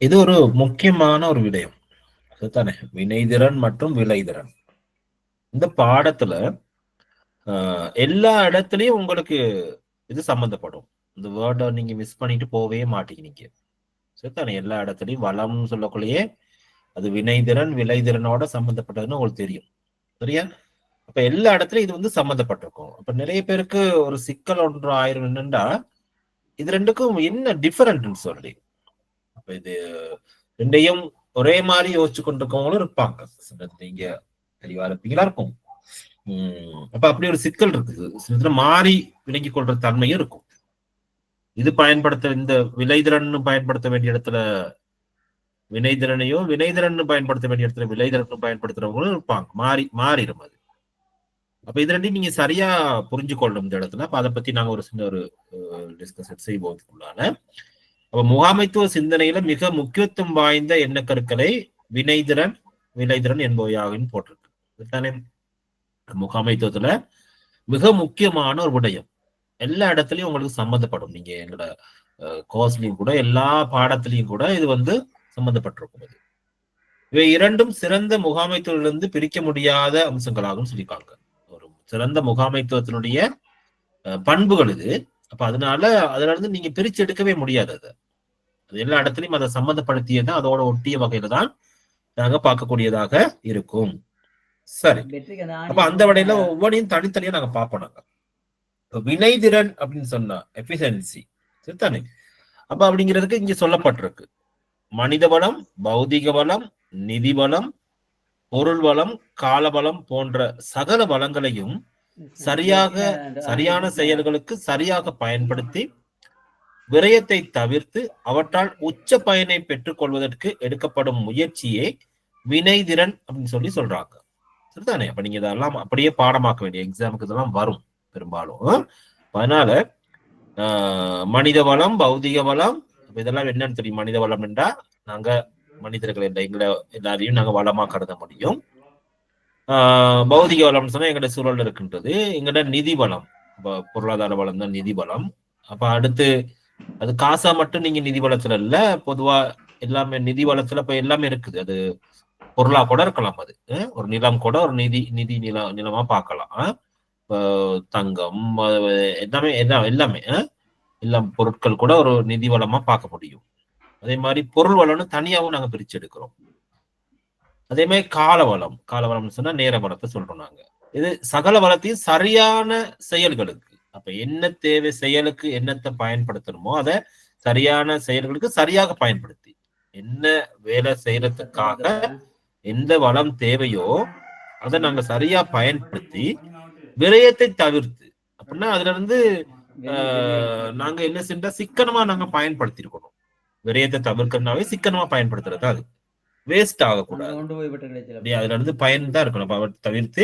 இது ஒரு முக்கியமான ஒரு விடயம். அதுதானே வினைதிறன் மற்றும் விளைதிறன். இந்த பாடத்துல எல்லா இடத்துலயும் உங்களுக்கு இது சம்பந்தப்படும். இந்த வேர்டை நீங்க மிஸ் பண்ணிட்டு போவே மாட்டீங்க நீங்க. சரிதானே? எல்லா இடத்துலயும் வளம்னு சொல்லக்குள்ளேயே அது வினைதிறன் விளைதிறனோட சம்பந்தப்பட்டதுன்னு உங்களுக்கு தெரியும். சரியா? அப்ப எல்லா இடத்துலயும் இது வந்து சம்பந்தப்பட்டிருக்கும். அப்ப நிறைய பேருக்கு ஒரு சிக்கல் ஒன்று ஆயிரம் என்னன்னா, இது ரெண்டுக்கும் என்ன டிஃபரெண்ட்னு சொல்லி. அப்ப இது ரெண்டையும் ஒரே மாதிரி யோசிச்சு கொண்டிருக்கவங்களும் இருப்பாங்க. நீங்க தெளிவா இருப்பீங்களா இருக்கும். அப்ப அப்படி ஒரு சிக்கல் இருக்குது. சில மாறி விளங்கிக் கொள்ற தன்மையும் இருக்கும். இது பயன்படுத்த இந்த விளைதிறன் பயன்படுத்த வேண்டிய இடத்துல வினைதிறனையும் வினைதிறன் பயன்படுத்த வேண்டிய இடத்துல விளைதிறனும் பயன்படுத்துறவங்களும் இருப்பாங்க. மாறிடும் அது. அப்ப இது ரெண்டையும் நீங்க சரியா புரிஞ்சு கொள்ளணும் இந்த இடத்துல. அப்ப அதை பத்தி நாங்க ஒரு சின்ன ஒரு டிஸ்கஷன் செய்வோம். அப்ப முகாமைத்துவ சிந்தனையில மிக முக்கியத்துவம் வாய்ந்த எண்ணக்கருக்களை வினைதிறன் விளைதிறன் என்பவையாகின்னு போட்டிருக்கு. முகாமைத்துவத்துல மிக முக்கியமான ஒரு விடயம். எல்லா இடத்துலயும் உங்களுக்கு சம்மந்தப்படும். நீங்க எங்களோட கோர்ஸ்லயும் கூட எல்லா பாடத்திலையும் கூட இது வந்து சம்மந்தப்பட்டிருக்கும். இவை இரண்டும் சிறந்த முகாமைத்துவத்திலிருந்து பிரிக்க முடியாத அம்சங்களாகவும் சொல்லியிருக்காங்க. ஒரு சிறந்த முகாமைத்துவத்தினுடைய பண்புகள் இது. அப்ப அதனால அதுல இருந்து நீங்க பிரிச்சு எடுக்கவே முடியாது. அது எல்லா இடத்துலையும் அதை சம்மந்தப்படுத்தியதான் அதோட ஒட்டிய வகையில தான் நாங்க பார்க்கக்கூடியதாக இருக்கும். சரி, அப்ப அந்த வகையில ஒவ்வொன்றையும் தனித்தனியா நாங்க பார்ப்போம். நாங்க வினைதிறன் அப்படின்னு சொன்னா எஃபிஷியன்சி, சரிதானே? அப்ப அப்படிங்கிறதுக்கு இங்க சொல்லப்பட்டிருக்கு மனித வளம், பௌதிக வளம், நிதி வளம், பொருள் வளம், கால வளம் போன்ற சகல வளங்களையும் சரியான செயல்களுக்கு சரியாக பயன்படுத்தி விரயத்தை தவிர்த்து அவற்றால் உச்ச பயனை பெற்றுக் கொள்வதற்கு எடுக்கப்படும் முயற்சியே வினைதிறன் அப்படின்னு சொல்றாங்க. சரிதானே? அப்ப நீங்க இதெல்லாம் அப்படியே பாடமாக்க வேண்டிய எக்ஸாமுக்கு இதெல்லாம் வரும் பெரும்பாலும். அதனால மனித வளம், பௌதிக வளம், இதெல்லாம் என்னன்னு தெரியும். மனித வளம் என்றா நாங்க மனிதர்கள் எங்களை எல்லாரையும் நாங்க வளமா கருத முடியும். பௌதிக வளம்னு சொன்னா எங்கட சூழல் இருக்கின்றது. எங்கட நிதி வளம், பொருளாதார வளம் தான் நிதி வளம். அப்ப அடுத்து அது காசா மட்டும் நீங்க நிதி வளத்துல இல்ல, பொதுவா எல்லாமே நிதி வளத்துல இப்ப எல்லாமே இருக்குது. அது பொருளா கூட இருக்கலாம். அது ஒரு நிலம் கூட ஒரு நிதி நிலமா பார்க்கலாம். தங்கம் எல்லாமே எல்லாமே எல்லாம் பொருட்கள் கூட ஒரு நிதி வளமா பார்க்க முடியும். அதே மாதிரி பொருள் வளம்னு தனியாவும் நாங்க பிரிச்சு எடுக்கிறோம். அதே மாதிரி கால வளம்னு சொன்னா நேர வளத்தை சொல்றோம் நாங்க. இது சகல வளத்தையும் சரியான செயல்களுக்கு, அப்ப என்ன தேவை செயலுக்கு என்னத்தை பயன்படுத்தணுமோ அதை சரியான செயல்களுக்கு சரியாக பயன்படுத்தி, என்ன வேலை செய்யறதுக்காக எந்த வளம் தேவையோ அதை நாங்க சரியா பயன்படுத்தி விரயத்தை தவிர்த்து, அப்படின்னா அதுல இருந்து நாங்க என்ன செஞ்சா சிக்கனமா நாங்க பயன்படுத்தி இருக்கணும். விரயத்தை தவிர்க்கிறதுனாவே சிக்கனமா பயன்படுத்துறது, அது வேஸ்ட் ஆகக்கூடாது. அதுல இருந்து பயன் தான் இருக்கணும். அவற்றை தவிர்த்து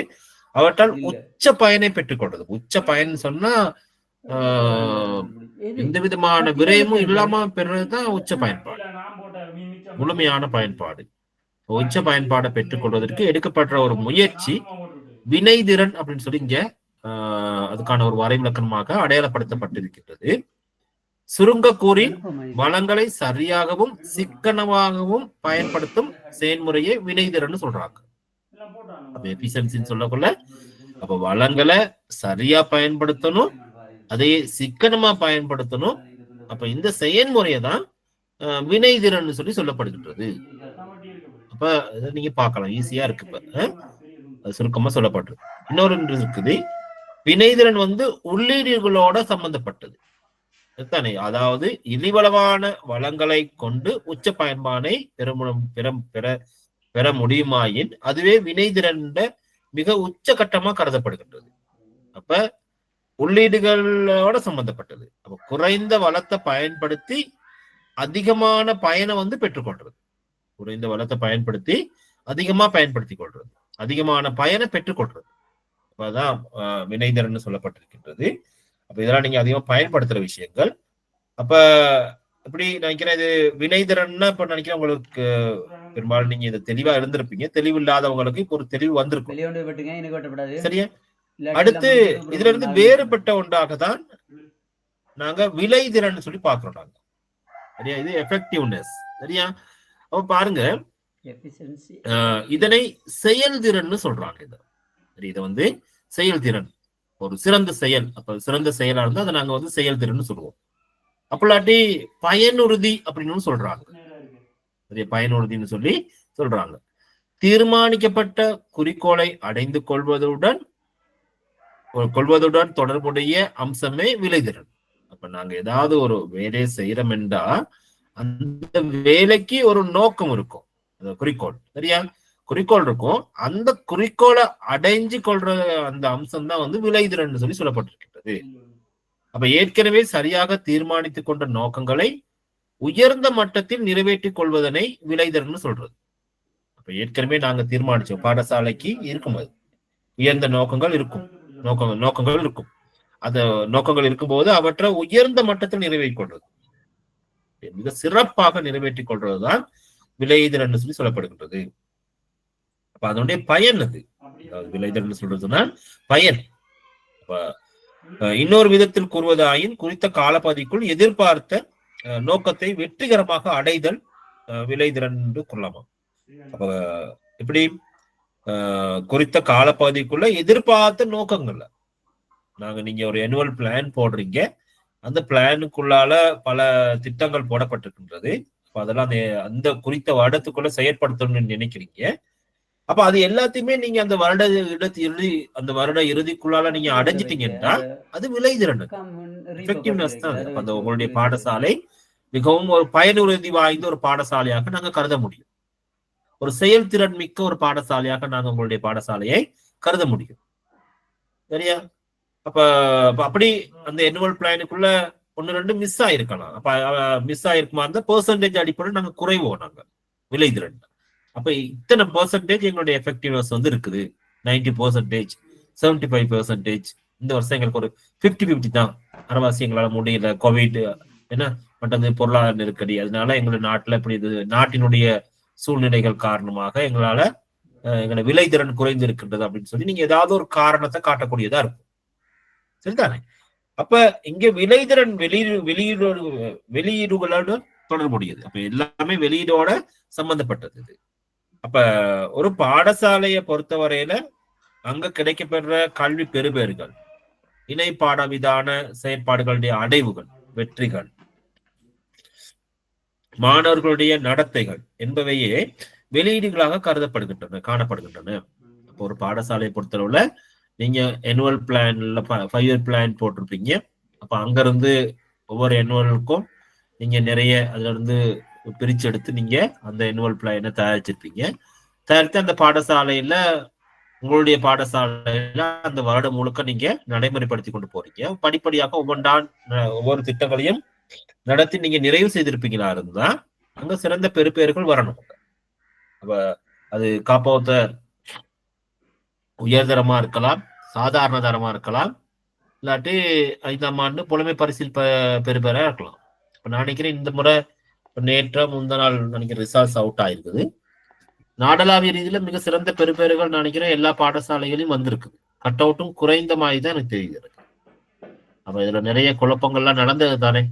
அவற்றால் உச்ச பயனை பெற்றுக்கொள்றது. உச்ச பயன் சொன்னா எந்த விதமான விரயமும் இல்லாம பெறுறதுதான் உச்ச பயன்பாடு, முழுமையான பயன்பாடு. உச்ச பயன்பாடை பெற்றுக்கொள்வதற்கு எடுக்கப்படுற ஒரு முயற்சி வினைதிறன் அப்படின்னு சொல்லி இங்க அதுக்கான ஒரு வரைவிலக்கணமாக அடையாளப்படுத்தப்பட்டிருக்கின்றது. சுருங்க கூறி வளங்களை சரியாகவும் சிக்கனமாகவும் பயன்படுத்தும் செயல்முறையை வினைதிறன் சொல்றாங்க. எஃபிஷியன்சின்னு சொல்லக்குள்ள அப்ப வளங்களை சரியா பயன்படுத்தணும், அதை சிக்கனமா பயன்படுத்தணும். அப்ப இந்த செயல்முறையை தான் வினைதிறன் சொல்லப்படுகின்றது. அப்ப நீங்க பார்க்கலாம், ஈஸியா இருக்கு. இப்ப சுருக்கமா சொல்லப்பட்டிருக்கு. இன்னொரு இருக்குது, வினைதிறன் வந்து உள்ளீடுகளோட சம்பந்தப்பட்டது. தானே? அதாவது இழிவளவான வளங்களை கொண்டு உச்ச பயன்பானை பெற முடியுமாயின் அதுவே வினைதிறன் மிக உச்சகட்டமா கருதப்படுகின்றது. அப்ப உள்ளீடுகளோட சம்பந்தப்பட்டது. அப்ப குறைந்த வளத்தை பயன்படுத்தி அதிகமான பயனை வந்து பெற்றுக்கொள்றது. குறைந்த வளத்தை பயன்படுத்தி அதிகமா பயன்படுத்திக் கொள்றது, அதிகமான பயனை பெற்றுக்கொள்றது. அப்பதான் வினைதிறன் சொல்லப்பட்டிருக்கின்றது. அப்ப இதெல்லாம் நீங்க அதிகமா பயன்படுத்துற விஷயங்கள். அப்ப இப்படி நினைக்கிறேன், இது வினைதிறன்னா இப்ப நினைக்கிறேன் உங்களுக்கு பெரும்பாலும் நீங்க இதை தெளிவா இருந்திருப்பீங்க. தெளிவு இல்லாதவங்களுக்கு இப்ப ஒரு தெளிவு வந்திருக்கும். சரியா? அடுத்து இதுல இருந்து வேறுபட்ட ஒன்றாக தான் நாங்க விளைதிறன் சொல்லி பாக்குறோம் நாங்க. சரியா? இது எஃபெக்டிவ்னஸ். சரியா? அப்ப பாருங்க, இதனை செயல்திறன் சொல்றாங்க. இதை வந்து செயல்திறன், ஒரு சிறந்த செயல். அப்ப சிறந்த செயலா இருந்தா அதை நாங்க வந்து செயல்திறன் சொல்லுவோம். அப்பலாட்டி பயனுறுதி அப்படின்னு சொல்றாங்க. பயனுறுதினு சொல்லி சொல்றாங்க. தீர்மானிக்கப்பட்ட குறிக்கோளை அடைந்து கொள்வதுடன் தொடர்புடைய அம்சமே விளைதிறன். அப்ப நாங்க ஏதாவது ஒரு வேலையை செய்யறோம் என்றா அந்த வேலைக்கு ஒரு நோக்கம் இருக்கும், குறிக்கோள். சரியா? குறிக்கோள் இருக்கும். அந்த குறிக்கோளை அடைஞ்சு கொள்ற அந்த அம்சம் தான் வந்து விளைதிறன் சொல்லி சொல்லப்பட்டிருக்கிறது. அப்ப ஏற்கனவே சரியாக தீர்மானித்துக் கொண்ட நோக்கங்களை உயர்ந்த மட்டத்தில் நிறைவேற்றிக் கொள்வதனை விளைதிறன் சொல்றது. அப்ப ஏற்கனவே நாங்க தீர்மானிச்சோம், பாடசாலைக்கு இருக்கும் அது உயர்ந்த நோக்கங்கள் இருக்கும், நோக்கங்கள் இருக்கும். அந்த நோக்கங்கள் இருக்கும்போது அவற்றை உயர்ந்த மட்டத்தில் நிறைவேற்றிக் கொள்றது, மிக சிறப்பாக நிறைவேற்றிக் கொள்றதுதான் விளைதிறன் சொல்லி சொல்லப்படுகின்றது. அப்ப அதனுடைய பயன் அது. விளைதிறன் சொல்றதுன்னா பயன். இன்னொரு விதத்தில் கூறுவதாயின் குறித்த காலப்பகுதிக்குள் எதிர்பார்த்த நோக்கத்தை வெற்றிகரமாக அடைதல் விளைதிறன் என்று கொள்ளலாமா? அப்ப எப்படி குறித்த காலப்பகுதிக்குள்ள எதிர்பார்த்த நோக்கங்கள்ல நீங்க ஒரு annual பிளான் போடுறீங்க, அந்த பிளானுக்குள்ளால பல திட்டங்கள் போடப்பட்டிருக்கின்றது. அதெல்லாம் அந்த குறித்த வருடத்துக்குள்ள செயற்படுத்தணும்னு நினைக்கிறீங்க. அப்ப அது எல்லாத்தையுமே நீங்க அந்த வருட இறுதிக்குள்ளால நீங்க அடைஞ்சிட்டீங்கன்னா அது விளைதிறன், எஃபெக்டிவ்னஸ் தான். அப்ப அந்த உங்களுடைய பாடசாலை மிகவும் ஒரு பயனுறுதி வாய்ந்த ஒரு பாடசாலையாக நாங்க கருத முடியும். ஒரு செயல்திறன் மிக்க ஒரு பாடசாலையாக நாங்க உங்களுடைய பாடசாலையை கருத முடியும். சரியா? அப்ப அப்படி அந்த annual பிளானுக்குள்ள 1-2 மிஸ் ஆயிருக்கலாம். அப்ப மிஸ் ஆயிருக்குமா அந்த பெர்சன்டேஜ் அடிப்படையில் நாங்க குறைவோம் நாங்க விளைதிறன். அப்ப இத்தனை பெர்சன்டேஜ் எங்களுடைய எஃபெக்டிவ்னஸ் வந்து இருக்குது, 90%, 75%. இந்த வருஷம் எங்களுக்கு ஒரு 50-50 தான். அரைவாசி எங்களால முடியல, கோவிட் என்ன மற்றது பொருளாதார நெருக்கடி, அதனால எங்களுடைய நாட்டுல இப்படி நாட்டினுடைய சூழ்நிலைகள் காரணமாக எங்களால எங்களை விளைதிறன் குறைந்து இருக்கின்றது அப்படின்னு சொல்லி நீங்க ஏதாவது ஒரு காரணத்தை காட்டக்கூடியதா இருக்கும். சரிதானே? அப்ப இங்க விளைதிறன் வெளியீடுகளோட தொடர்புடையது. அப்ப எல்லாமே வெளியீடோட சம்பந்தப்பட்டது. அப்ப ஒரு பாடசாலையை பொறுத்தவரையில அங்க கிடைக்கப்பெற கல்வி பெறுபேறுகள், இணை பாடவிதான செயற்பாடுகளுடைய அடைவுகள், வெற்றிகள், மாணவர்களுடைய நடத்தைகள் என்பவையே வெளியீடுகளாக காணப்படுகின்றன. அப்போ ஒரு பாடசாலையை பொறுத்தளவுல நீங்க annual பிளான்ல 5 year பிளான் போட்டிருப்பீங்க. அப்ப அங்க இருந்து ஒவ்வொரு annualக்கும் நீங்க நிறைய அதுல இருந்து பிரிச்சு எடுத்து நீங்க அந்த annual பிளானை தயாரிச்சிருப்பீங்க. தயாரித்து அந்த பாடசாலையில உங்களுடைய பாடசாலையில அந்த வருடம் முழுக்க நீங்க நடைமுறைப்படுத்தி கொண்டு போறீங்க. படிப்படியாக ஒவ்வொரு திட்டங்களையும் நடத்தி நீங்க நிறைவு செய்திருப்பீங்களா இருந்தா அங்க சிறந்த பெறுபேறுகள் வரணும். அப்ப அது காப்போத்தர் உயர்தரமா இருக்கலாம், சாதாரண தரமா இருக்கலாம், இல்லாட்டி 5ஆம் ஆண்டு புலமை பரிசில் பெறுபேறா இருக்கலாம். இப்ப நான் நினைக்கிறேன் இந்த முறை முந்த நாள் நினைக்கிறேன் ரிசல்ட்ஸ் அவுட் ஆயிருக்குது. நாடளாவிய ரீதியில மிக சிறந்த பெறுபேறுகள் நினைக்கிறேன் எல்லா பாடசாலைகளையும் வந்திருக்குது. கட் அவுட்டும் குறைந்த மாதிரி தான் எனக்கு தெரியுது. அப்ப இதுல நிறைய குழப்பங்கள்லாம் நடந்தது தானே.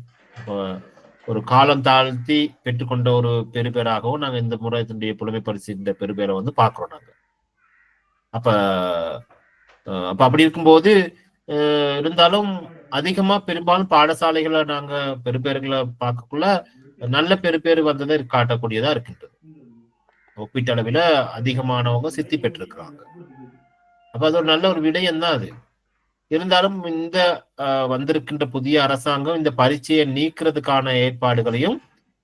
ஒரு காலம் தாழ்த்தி பெற்றுக்கொண்ட ஒரு பெறுபேறாகவும் நாங்க இந்த முறை புலமை பரிசு பெறுபேரை வந்து பாக்குறோம் நாங்க. அப்ப அப்படி இருக்கும்போது இருந்தாலும் அதிகமா பெரும்பாலும் பாடசாலைகளை நாங்க பெறுபேறுகளை பார்க்கக்குள்ள நல்ல பெறுபேறு வந்ததை காட்டக்கூடியதா இருக்கின்றது. ஒப்பீட்டளவில் அதிகமானவங்க சித்தி பெற்றிருக்கிறாங்க. அப்ப அது ஒரு நல்ல ஒரு விடயம் தான் அது. இருந்தாலும் இந்த வந்திருக்கின்ற புதிய அரசாங்கம் இந்த பரீட்சையை நீக்கிறதுக்கான ஏற்பாடுகளையும்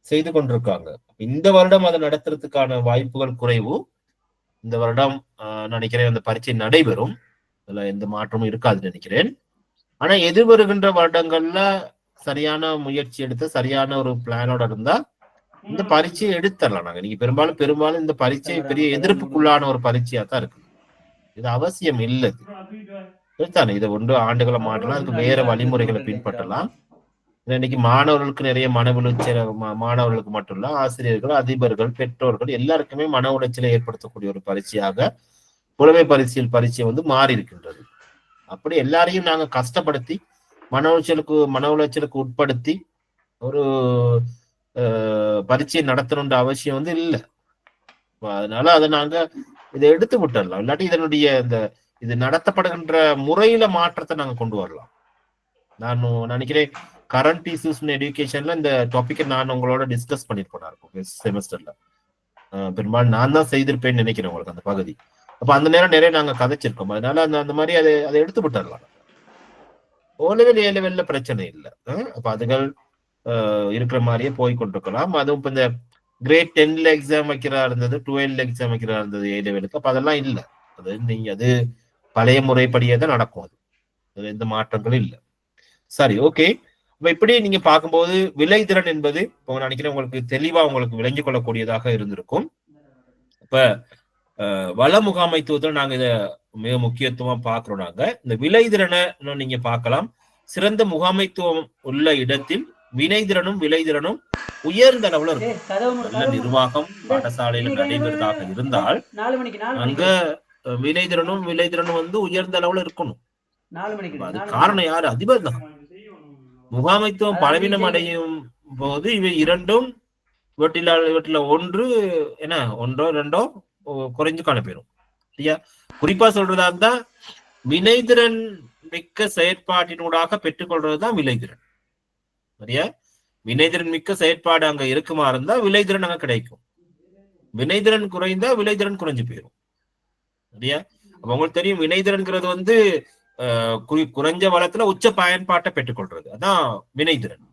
செய்து கொண்டிருக்காங்க. இந்த வருடம் அதை நடத்துறதுக்கான வாய்ப்புகள் குறைவு. இந்த வருடம் நினைக்கிறேன் அந்த பரீட்சை நடைபெறும், அதுல எந்த மாற்றமும் இருக்காதுன்னு நினைக்கிறேன். ஆனா எதிர்வருகின்ற வருடங்கள்ல சரியான முயற்சி எடுத்து சரியான ஒரு பிளானோட இருந்தா இந்த பரீட்சையை எடுத்துடலாம் நாங்க. நீங்க பெரும்பாலும் இந்த பரீட்சை பெரிய எதிர்ப்புக்குள்ளான ஒரு பரீட்சையா தான் இருக்கு. இது அவசியம் இல்லை தானே. இதை 1 ஆண்டுகளை மாற்றலாம், அதுக்கு வேற வழிமுறைகளை பின்பற்றலாம். இன்னைக்கு மாணவர்களுக்கு நிறைய மன உளைச்சல், மாணவர்களுக்கு மட்டும் இல்ல ஆசிரியர்கள், அதிபர்கள், பெற்றோர்கள் எல்லாருக்குமே மன உளைச்சலை ஏற்படுத்தக்கூடிய ஒரு பரீட்சையாக புலமை பரீட்சை வந்து மாறி இருக்கின்றது. அப்படி எல்லாரையும் நாங்க கஷ்டப்படுத்தி மன உளைச்சலுக்கு உட்படுத்தி ஒரு பரீட்சை நடத்தணுன்ற அவசியம் வந்து இல்லை. அதனால அதை நாங்க இதை எடுத்து விட்டுடலாம். இல்லாட்டி இதனுடைய இந்த இது நடத்தப்படுகின்ற முறையில மாற்றத்தை நாங்க கொண்டு வரலாம். நான் நினைக்கிறேன் கரண்ட் இஷ்யூஸ் எஜுகேஷன்ல இந்த டாபிக்கை நான் உங்களோட டிஸ்கஸ் பண்ணிருப்பேன் செமஸ்டர்ல. பெரும்பாலும் நான் தான் செய்திருப்பேன்னு நினைக்கிறேன் உங்களுக்கு அந்த பகுதி. அப்ப அந்த நேரம் நிறைய நாங்க கதைச்சிருக்கோம். அதனால அந்த மாதிரி அதை எடுத்து விட்டுடலாம். ஓ லெவல் ஏ லெவல்ல பிரச்சனை இல்லை. அப்ப அதுகள் இருக்கிற மாதிரியே போய் கொண்டிருக்கலாம். அதுவும் இப்ப இந்த கிரேட் 10ல எக்ஸாம் வைக்கிறா இருந்தது, 12ல எக்ஸாம் வைக்கிறா இருந்தது ஏ லெவலுக்கு. அப்ப அதெல்லாம் இல்லை. அது பழைய முறைப்படியே தான் நடக்கும். அது எந்த மாற்றங்களும் இல்லை. சரி, ஓகே. இப்ப இப்படி நீங்க பார்க்கும்போது விளைதிறன் என்பது இப்போ நினைக்கிறேன் உங்களுக்கு தெளிவா உங்களுக்கு விளங்கிக் கொள்ளக்கூடியதாக இருந்திருக்கும். இப்ப வள முகாமைத்துவத்தில் நாங்க இதை மிக முக்கியத்துவமா பார்க்கிறோம். நாங்க இந்த விளைதிறனை நீங்க பார்க்கலாம். சிறந்த முகாமைத்துவம் உள்ள இடத்தில் விளைதிறனும் உயர்ந்த அளவுல இருக்கும். நல்ல நிர்வாகம் பாடசாலையில நடைபெறுவதாக இருந்தால் அங்க விளைதிறனும் வந்து உயர்ந்த அளவுல இருக்கணும். அது காரணம் யாரு? அதிபர் தான். முகாமைத்துவம் பலவீனம் அடையும் போது இவை இரண்டும் வீட்டில ஒன்றோ ரெண்டோ குறைஞ்சு காணப்பெறும். சரியா? குறிப்பா சொல்றதா இருந்தா வினைதிறன் மிக்க செயற்பாட்டினூடாக பெற்றுக்கொள்றதுதான் விளைதிறன். சரியா? வினைதிறன் மிக்க செயற்பாடு அங்க இருக்குமா இருந்தா விளைதிறன் அங்க கிடைக்கும். வினைதிறன் குறைந்தா விளைதிறன் குறைஞ்சு போயிடும். சரியா? அப்ப உங்களுக்கு தெரியும் வினைதிறன்கிறது வந்து குறைஞ்ச வளத்துல உச்ச பயன்பாட்டை பெற்றுக்கொள்றது அதான் வினைதிறன்.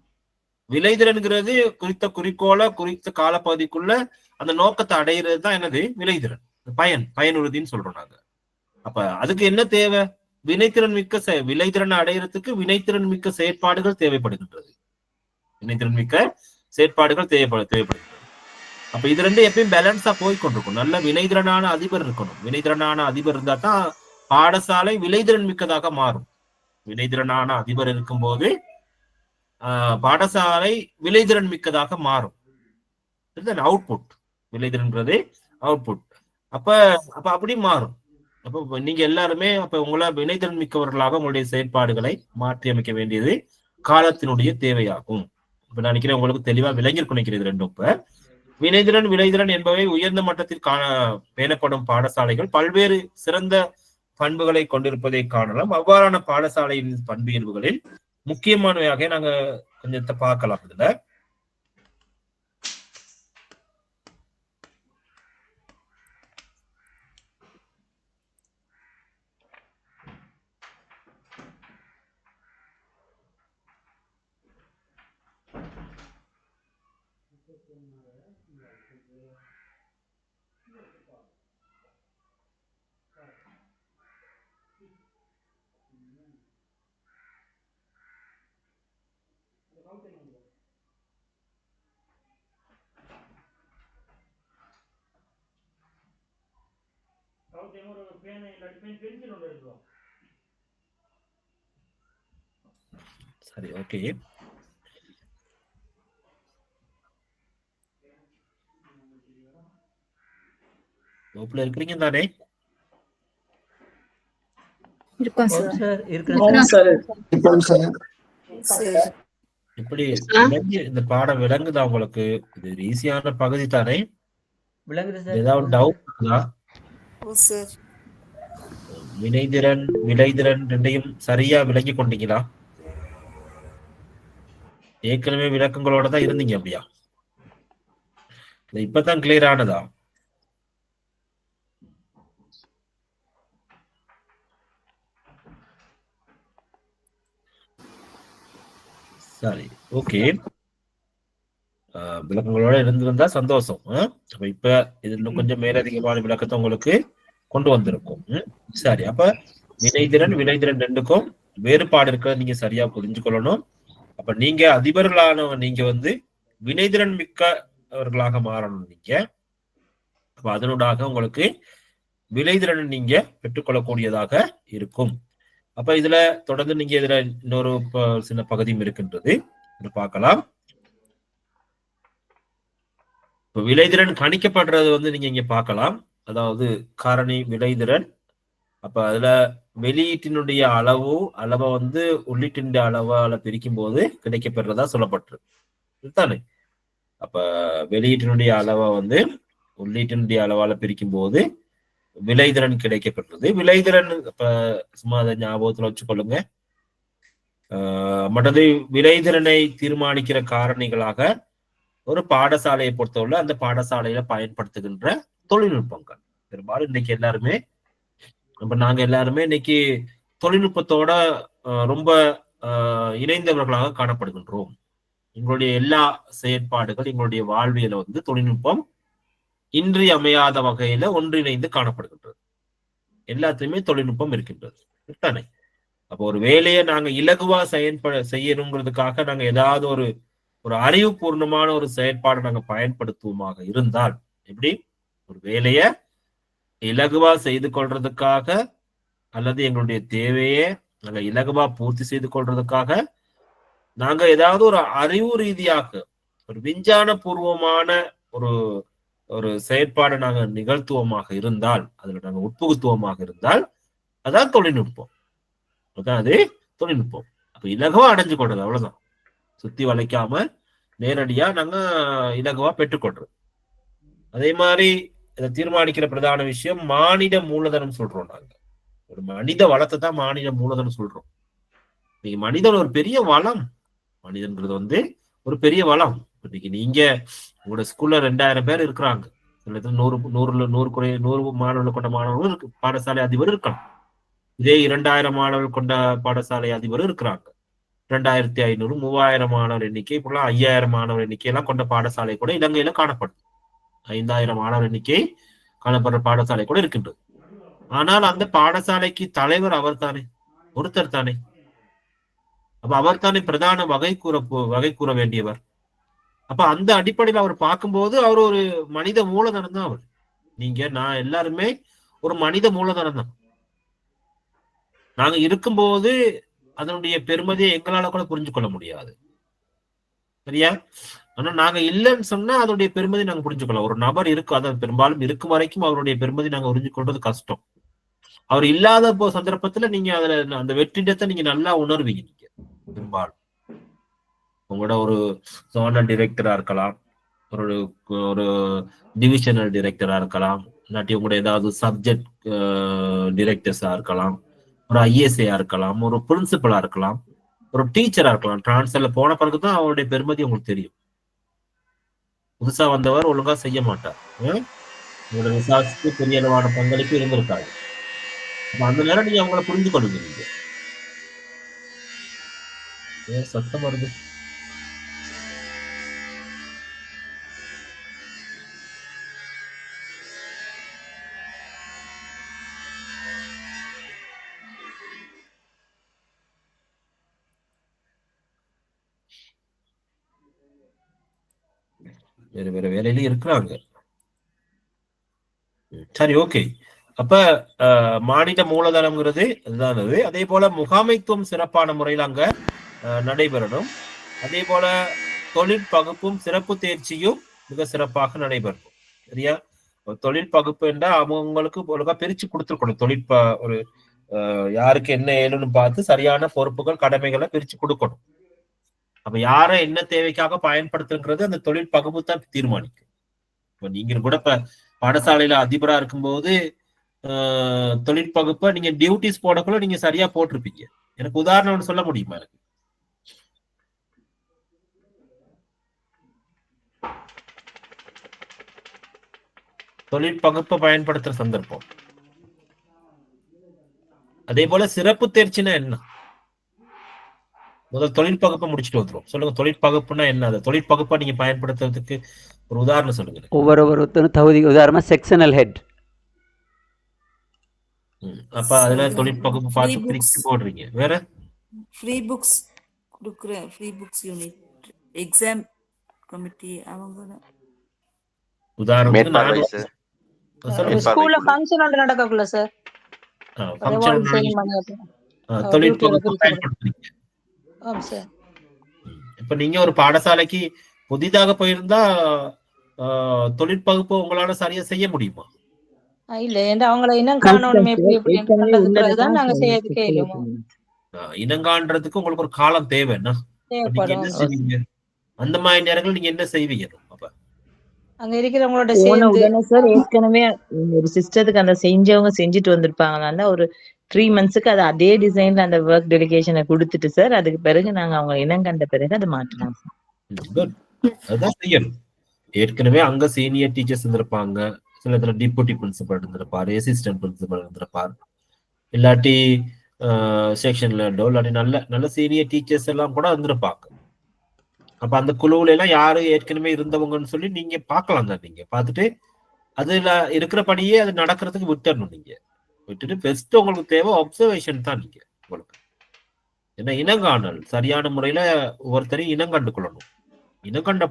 விளைதிறன்கிறது குறித்த குறிக்கோளை குறித்த காலப்பகுதிக்குள்ள அந்த நோக்கத்தை அடையிறது தான் என்னது விளைதிறன். பயனுறுதின்னு சொல்றோம் நாங்க. அப்ப அதுக்கு என்ன தேவை? வினைத்திறன் மிக்க விளைதிறனை அடையிறதுக்கு வினைத்திறன் மிக்க செயற்பாடுகள் தேவைப்படுகின்றது. வினைத்திறன் மிக்க செயற்பாடுகள் தேவைப்படுகின்றது. அப்ப இது ரெண்டு எப்பயும் பேலன்ஸா போய் கொண்டிருக்கும். நல்ல வினைத்திறனான அதிபர் இருக்கணும். வினைத்திறனான அதிபர் இருந்தா தான் பாடசாலை விளைதிறன் மிக்கதாக மாறும். வினைத்திறனான அதிபர் இருக்கும் போது பாடசாலை விளைதிறன் மிக்கதாக மாறும். அவுட்புட் விளைதிறன்றது அவுட்புட். அப்ப அப்படி மாறும். அப்ப நீங்க எல்லாருமே அப்ப உங்களை வினைத்திறன் மிக்கவர்களாக உங்களுடைய செயற்பாடுகளை மாற்றி அமைக்க வேண்டியது காலத்தினுடைய தேவையாகும். இப்ப நான் நினைக்கிறேன் உங்களுக்கு தெளிவா விளங்கியிருக்கும் நினைக்கிறது ரெண்டும். இப்ப வினைதிறன் விளைதிறன் என்பவை உயர்ந்த மட்டத்தில் பேணப்படும் பாடசாலைகள் பல்வேறு சிறந்த பண்புகளை கொண்டிருப்பதை காணலாம். அவ்வாறான பாடசாலையின் பண்பியல்புகளில் முக்கியமானவையாக நாங்க கொஞ்சத்தை பார்க்கலாம். இதுல சரி, ஓகே. வகுப்புல இருக்கிறீங்க தானே? இப்படி இந்த பாடம் விளங்குதா உங்களுக்கு? இது ஈஸியான பகுதி தானே? ஏதாவது டவுட் இருக்குதா? வினைதிறன் விளைதிறன் ரெண்டையும் சரியா விளங்கி கொண்டீங்களா? ஏற்கனவே விளக்கங்களோட தான் இருந்தீங்க அப்படியா? இப்பதான் கிளியர் ஆனதா? சரி, ஓகே. விளக்கங்களோட இருந்திருந்தா சந்தோஷம். அப்ப இப்ப இது இன்னும் கொஞ்சம் மேலதிகமான விளக்கத்தை உங்களுக்கு கொண்டு வந்திருக்கும். சரி, அப்ப வினைதிறன் விளைதிறன் ரெண்டுக்கும் வேறுபாடு இருக்க நீங்க சரியா புரிஞ்சுக்கொள்ளணும். அப்ப நீங்க அதிபர்களான நீங்க வந்து வினைதிறன் மிக்கவர்களாக மாறணும். நீங்க அப்ப அதனூடாக உங்களுக்கு விளைதிறன் நீங்க பெற்றுக்கொள்ளக்கூடியதாக இருக்கும். அப்ப இதுல தொடர்ந்து நீங்க இதுல இன்னொரு சின்ன பகுதியும் இருக்கின்றது, பார்க்கலாம். இப்ப விளைதிறன் கணிக்கப்படுறது வந்து நீங்க இங்க பார்க்கலாம். அதாவது காரணி விளைதிறன். அப்ப அதுல வெளியீட்டினுடைய அளவை வந்து உள்ளீட்டின் அளவால பிரிக்கும் போது கிடைக்கப்பெறதா சொல்லப்பட்டிருக்கு தானே? அப்ப வெளியீட்டினுடைய அளவை வந்து உள்ளீட்டினுடைய அளவால பிரிக்கும் போது விளைதிறன் கிடைக்கப்பெற்றது. விளைதிறன் இப்ப சும்மா அதை ஞாபகத்துல வச்சுக்கொள்ளுங்க. மற்றது விளைதிறனை தீர்மானிக்கிற காரணிகளாக ஒரு பாடசாலையை பொறுத்தவரை அந்த பாடசாலையில பயன்படுத்துகின்ற தொழில்நுட்பங்கள். பெரும்பாலும் இன்னைக்கு எல்லாருமே நாங்க எல்லாருமே இன்னைக்கு தொழில்நுட்பத்தோட ரொம்ப இணைந்தவர்களாக காணப்படுகின்றோம். எங்களுடைய எல்லா செயற்பாடுகள், எங்களுடைய வாழ்வியல வந்து தொழில்நுட்பம் இன்றியமையாத வகையில ஒன்றிணைந்து காணப்படுகின்றது. எல்லாத்துலயுமே தொழில்நுட்பம் இருக்கின்றது தானே. அப்போ ஒரு வேலையை நாங்க இலகுவா செய்யணுங்கிறதுக்காக நாங்க ஏதாவது ஒரு அறிவுபூர்ணமான ஒரு செயற்பாடு நாங்க பயன்படுத்துவோமாக இருந்தால், எப்படி ஒரு வேலைய இலகுவா செய்து கொள்றதுக்காக அல்லது எங்களுடைய தேவையை நாங்க இலகுவா பூர்த்தி செய்து கொள்றதுக்காக நாங்க ஏதாவது ஒரு அறிவு ரீதியாக ஒரு விஞ்ஞான பூர்வமான ஒரு செயற்பாடு நாங்க நிகழ்த்துவமாக இருந்தால், அதுல நாங்க உட்புகுத்துவமாக இருந்தால் அதான் தொழில்நுட்பம். அதான் அது தொழில்நுட்பம். அப்ப இலகுவா அடைஞ்சு கொள்றது, அவ்வளவுதான். சுத்தி வளைக்காம நேரடியா நாங்க இலகுவா பெற்றுக்கொள்றோம். அதே மாதிரி இதை தீர்மானிக்கிற பிரதான விஷயம் மானிட மூலதனம் சொல்றோம். நாங்க ஒரு மனித வளத்தை தான் மானிட மூலதனம் சொல்றோம். நீங்க மனிதன் ஒரு பெரிய வளம். மனிதன்கிறது வந்து ஒரு பெரிய வளம். இன்னைக்கு நீங்க உங்களோட ஸ்கூல்ல 2000 பேர் இருக்கிறாங்க. 100 மாணவர்கள் கொண்ட மாணவர்கள் இருக்கு. பாடசாலை அதிபர் இருக்கலாம். இதே 2000 மாணவர்கள் கொண்ட பாடசாலை அதிபர் இருக்கிறாங்க. 2500 3000 மாணவர் எண்ணிக்கை, இப்பெல்லாம் 5000 மாணவர் எண்ணிக்கை எல்லாம் கொண்ட பாடசாலை கூட இலங்கையில காணப்படும். 5000 மாணவர் எண்ணிக்கை காணப்படுற பாடசாலை கூட இருக்கின்றது. ஆனால் அந்த பாடசாலைக்கு தலைவர் அவர் தானே, ஒருத்தர் தானே. அப்ப அவர் தானே பிரதான வகை கூற வேண்டியவர். அப்ப அந்த அடிப்படையில் அவர் பார்க்கும்போது அவர் ஒரு மனித மூலதனம் தான். அவர், நீங்க, நான் எல்லாருமே ஒரு மனித மூலதனம் தான். நாங்க இருக்கும்போது அதனுடைய பெருமதியை எங்களால கூட புரிஞ்சு கொள்ள முடியாது, சரியா? ஆனா நாங்க இல்லைன்னு சொன்னா அதனுடைய பெருமதி நாங்க புரிஞ்சுக்கலாம். ஒரு நபர் இருக்கு, அதாவது பெரும்பாலும் இருக்கும் வரைக்கும் அவருடைய பெருமதி நாங்க புரிஞ்சு கொள்றது கஷ்டம். அவர் இல்லாத சந்தர்ப்பத்துல நீங்க அதுல அந்த வெற்றிடத்தை நீங்க நல்லா உணர்வீங்க. நீங்க பெரும்பாலும் உங்களோட ஒரு ஜோனல் டைரக்டரா இருக்கலாம், ஒரு டிவிஷனல் டைரக்டரா இருக்கலாம், இல்லாட்டி உங்களோட ஏதாவது சப்ஜெக்ட் டைரக்டர்ஸா இருக்கலாம், ஒரு ஐஎஸ்ஏயா இருக்கலாம், ஒரு பிரின்சிபலா இருக்கலாம், ஒரு டீச்சரா இருக்கலாம். டிரான்ஸ்ஃபர்ல போன பிறகுதான் அவருடைய பெருமதி உங்களுக்கு தெரியும். புதுசா வந்தவர் ஒழுங்கா செய்ய மாட்டார். உங்களோட ரிசார்ட்ஸ்க்கு பெரிய அளவான பங்களிப்பு இருந்திருக்காங்க. அந்த நேரம் நீங்க அவங்கள புரிந்து கொள்ளுங்க. நீங்க சத்தம் வருது. வேற வேற வேலையில இருக்கிறாங்க. சரி, ஓகே. அப்ப மானிட மூலதனம்ங்கிறது அதுதான். அதே போல முகாமைத்துவம் சிறப்பான முறையில் அங்க நடைபெறணும். அதே போல தொழிற்பகுப்பும் சிறப்பு தேர்ச்சியும் மிக சிறப்பாக நடைபெறும், சரியா? தொழில் பகுப்பு என்றால் அவங்களுக்கு ஒழுங்கா பிரிச்சு கொடுத்துருக்கணும். ஒரு யாருக்கு என்ன ஏழுன்னு பார்த்து சரியான பொறுப்புகள் கடமைகளை பிரிச்சு கொடுக்கணும். அப்ப யார என்ன தேவைக்காக பயன்படுத்துங்கிறது அந்த தொழில் பகுப்பு தான் தீர்மானிக்கும். இப்ப நீங்க கூட இப்ப பாடசாலையில அதிபரா இருக்கும்போது தொழிற்பகுப்பை நீங்க டியூட்டிஸ் போடக்குள்ள நீங்க சரியா போட்டிருப்பீங்க. எனக்கு உதாரணம் சொல்ல முடியுமா? எனக்கு தொழிற்பகுப்பை பயன்படுத்துற சந்தர்ப்பம். அதே போல சிறப்பு தேர்ச்சினா என்ன? முதல் தொழிற்பகுப்பை முடிச்சுட்டு வந்துடும். சொல்லுங்க, தொழிற்பகுப்புனா என்ன? அது தொழிற்பகுப்பை நீங்க பயன்படுத்துறதுக்கு ஒரு உதாரணம் சொல்லுங்க. ஒவ்வொருத்தரும் தகுதி, உதாரணமா செக்ஷனல் ஹெட். அப்ப அதுல தொழிற்பகுப்பு பார்த்து பிரிச்சு போடுறீங்க. வேற ஃப்ரீ புக்ஸ் கொடுக்குற free books unit, exam committee, அவங்க உதாரணத்துக்கு ஸ்கூல்ல ஃபங்க்ஷன் ஒன்று நடக்கக்குள்ள சார், தொழிற்பகுப்பு பயன்படுத்துறீங்க. இப்ப நீங்க ஒரு பாடசாலைக்கு புதிதாக போயிருந்தா தொழிற்பகுப்பு உங்களால சரியா செய்ய முடியுமா? இல்ல, அவங்கள இனங்காணணுமே, நாங்க செய்யறதுக்கே இல்லையோ. இனங்காண்றதுக்கு உங்களுக்கு ஒரு காலம் தேவைன்னா நீங்க என்ன செய்வீங்க? அந்த மாதிரி நேரங்கள் நீங்க என்ன செய்வீங்க? அங்க இருக்கிறவங்களோட போன சேர்ந்து உடனே சார் ஏற்கனவே ஒரு சிஸ்டத்துக்கு அந்த செஞ்சவங்க செஞ்சுட்டு வந்திருப்பாங்களான்னா ஒரு 3 monthsக்கு அது அதே டிசைன்ல அந்த ஒர்க் டெடிகேஷனை கொடுத்துட்டு சார் அதுக்கு பிறகு நாங்க அவங்க இனம் கண்ட பிறகு அதை மாற்றலாம் சார். குட், அதான் செய்யணும். ஏற்கனவே அங்க சீனியர் டீச்சர்ஸ் இருந்திருப்பாங்க, சில இடத்துல டிப்யூட்டி பிரின்சிபல் இருந்திருப்பார், அசிஸ்டன்ட் பிரின்சிபல் இருந்திருப்பார், இல்லாட்டி செக்ஷன்ல இல்லாட்டி நல்ல நல்ல சீனியர் டீச்சர்ஸ் எல்லாம் கூட இருந்திருப்பாங்க. அப்ப அந்த குழுவுல எல்லாம் யாரு ஏற்கனவே இருந்தவங்கன்னு சொல்லி நீங்க பார்க்கலாம் தான். நீங்க பார்த்துட்டு அதுல இருக்கிறபடியே அது நடக்கிறதுக்கு விட்டுறணும். நீங்க விட்டுட்டு பெஸ்ட் உங்களுக்கு தேவை அப்சர்வேஷன் தான். நீங்க உங்களுக்கு என்ன இனங்காணல் சரியான முறையில ஒவ்வொருத்தரையும் இனம் கண்டு கொள்ளணும். இனம் கண்ட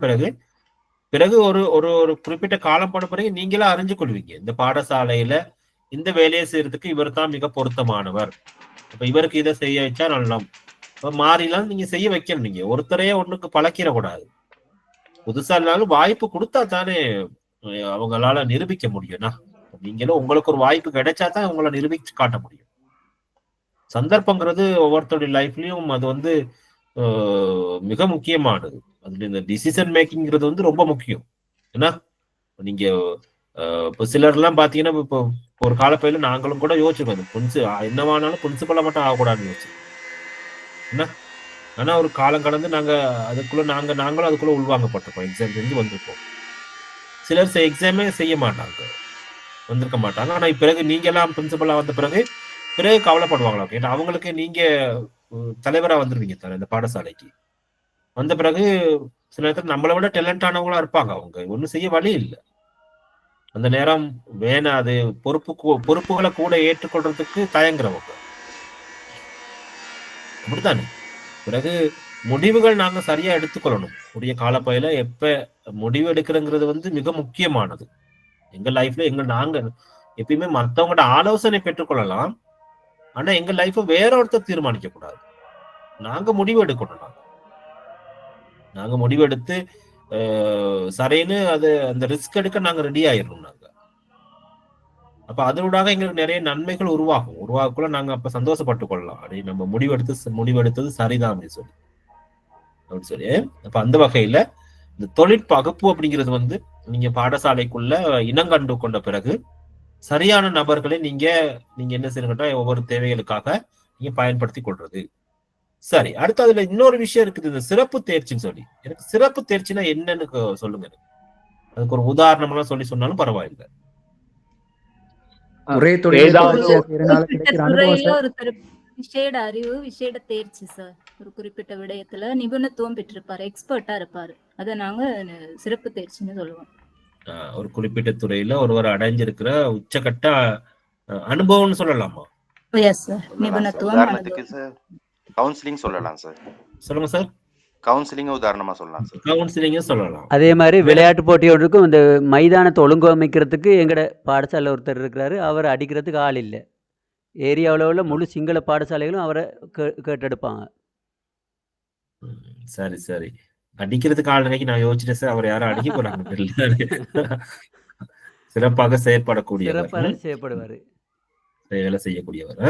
பிறகு ஒரு ஒரு ஒரு குறிப்பிட்ட காலம் போன பிறகு நீங்களே அறிஞ்சு கொள்வீங்க, இந்த பாடசாலையில இந்த வேலையை செய்யறதுக்கு இவர் தான் மிக பொருத்தமானவர், இப்ப இவருக்கு இதை செய்ய வச்சா நல்லா மாறிலாம் நீங்க செய்ய வைக்கணும். நீங்க ஒருத்தரையே ஒண்ணுக்கு பழக்கிடக்கூடாது. புதுசா இருந்தாலும் வாய்ப்பு கொடுத்தா தானே அவங்களால நிரூபிக்க முடியும்னா. நீங்களும் உங்களுக்கு ஒரு வாய்ப்பு கிடைச்சா தான் உங்களை நிரூபிச்சு காட்ட முடியும். சந்தர்ப்பங்கிறது ஒவ்வொருத்தருடைய லைஃப்லயும் அது மிக முக்கியமானது. அதுல இந்த டிசிஷன் மேக்கிங்கிறது ரொம்ப முக்கியம். ஏன்னா நீங்க இப்போ சிலர் எல்லாம் பாத்தீங்கன்னா இப்போ ஒரு காலப்பையில நாங்களும் கூட யோசிச்சுக்கோங்க, என்னவானாலும் பிரின்சிபலா மட்டும் ஆகக்கூடாதுன்னு யோசிச்சு என்ன. ஆனா ஒரு காலம் கடந்து நாங்களும் அதுக்குள்ள உள்வாங்கப்பட்டிருப்போம், எக்ஸாம் செஞ்சு வந்திருப்போம். சிலர் எக்ஸாமே செய்ய மாட்டாங்க, வந்திருக்க மாட்டாங்க. ஆனா பிறகு நீங்க எல்லாம் பிரின்சிபலா வந்த பிறகு கவலைப்படுவாங்களா? ஏன்னா அவங்களுக்கு நீங்க தலைவரா வந்துருவீங்க தானே இந்த பாடசாலைக்கு. வந்த பிறகு சில நேரத்தில் நம்மளை விட டேலண்ட் ஆனவங்களா இருப்பாங்க, அவங்க ஒன்றும் செய்ய வழி இல்லை. அந்த நேரம் வேணாம், அது பொறுப்புகளை கூட ஏற்றுக்கொள்றதுக்கு தயங்குறவங்க அப்படித்தானே. பிறகு முடிவுகள் நாங்க சரியா எடுத்துக்கொள்ளணும். உரிய காலப்பையில எப்ப முடிவு எடுக்கிறங்கிறது மிக முக்கியமானது. எங்க லைஃப்ல நாங்க எப்பயுமே மற்றவங்கள்ட்ட ஆலோசனை பெற்றுக்கொள்ளலாம், ஆனா எங்க லைஃப வேற ஒருத்தர் தீர்மானிக்க கூடாது. நாங்க முடிவு எடுக்கணும். நாங்க முடிவெடுத்து சரின்னு அந்த ரிஸ்க் எடுக்க நாங்க ரெடி ஆயிடணும். நாங்க அப்ப அதனூடாக எங்களுக்கு நிறைய நன்மைகள் உருவாக்குள்ள நாங்க அப்ப சந்தோஷப்பட்டு கொள்ளலாம். அப்படி நம்ம முடிவெடுத்தது சரிதான் அப்படின்னு சொல்லி. அப்ப அந்த வகையில இந்த தொழிற்பகுப்பு அப்படிங்கிறது நீங்க பாடசாலைக்குள்ள இனம் கண்டு கொண்ட பிறகு சரியான நபர்களை நீங்க என்ன செய்யணும்னா ஒவ்வொரு தேவைகளுக்காக நீங்க பயன்படுத்தி கொள்றது. சரி, அடுத்து அதுல இன்னொரு விஷயம் இருக்குது, இந்த சிறப்பு தேர்ச்சின்னு சொல்லி. எனக்கு சிறப்பு தேர்ச்சினா என்னன்னு சொல்லுங்க. அதுக்கு ஒரு உதாரணம் எல்லாம் சொன்னாலும் பரவாயில்லை. ஒரே தொழில் விசேட அறிவு, விசேட தேர்ச்சி சார். ஒரு குறிப்பிட்ட விடயத்துல நிபுணத்துவம் பெற்றிருப்பாரு, எக்ஸ்பர்ட்டா இருப்பாரு. அதை நாங்க சிறப்பு தேர்ச்சின்னு சொல்லுவோம். ஒரு குறிப்பிட்ட துறையில ஒருவர் அடைஞ்சிருக்கிற உச்சகட்ட அனுபவம்னு சொல்லலாமா? எஸ் சார், நிபுணத்துவம். கவுன்சிலிங் சொல்லலாம் சார். சொல்லுங்க சார். கவுன்சிலிங் உதாரணமா சொல்லலாம் சார். கவுன்சிலிங் சொல்லலாம். அதே மாதிரி விளையாட்டு போட்டியோடுக்கும் இந்த மைதானத்தை ஒழுங்கு அமைக்கிறதுக்கு எங்கட பாடசாலை ஒருத்தர் இருக்கிறாரு, அவர் அடிக்கிறதுக்கு ஆள் இல்லை. ஏரியாவில் உள்ள முழு சிங்கள பாடசாலைகளும் அவரை கேட்டெடுப்பாங்க. சரி சரி, அடிக்கிறதுக்கு ஆள் நினைக்கி நான் யோசிச்சிட்டேன் சார். அவர் யாரும் அடிக்க போறாங்க. சிறப்பாக செயற்படக்கூடியவர், வேலை செய்யக்கூடியவர்.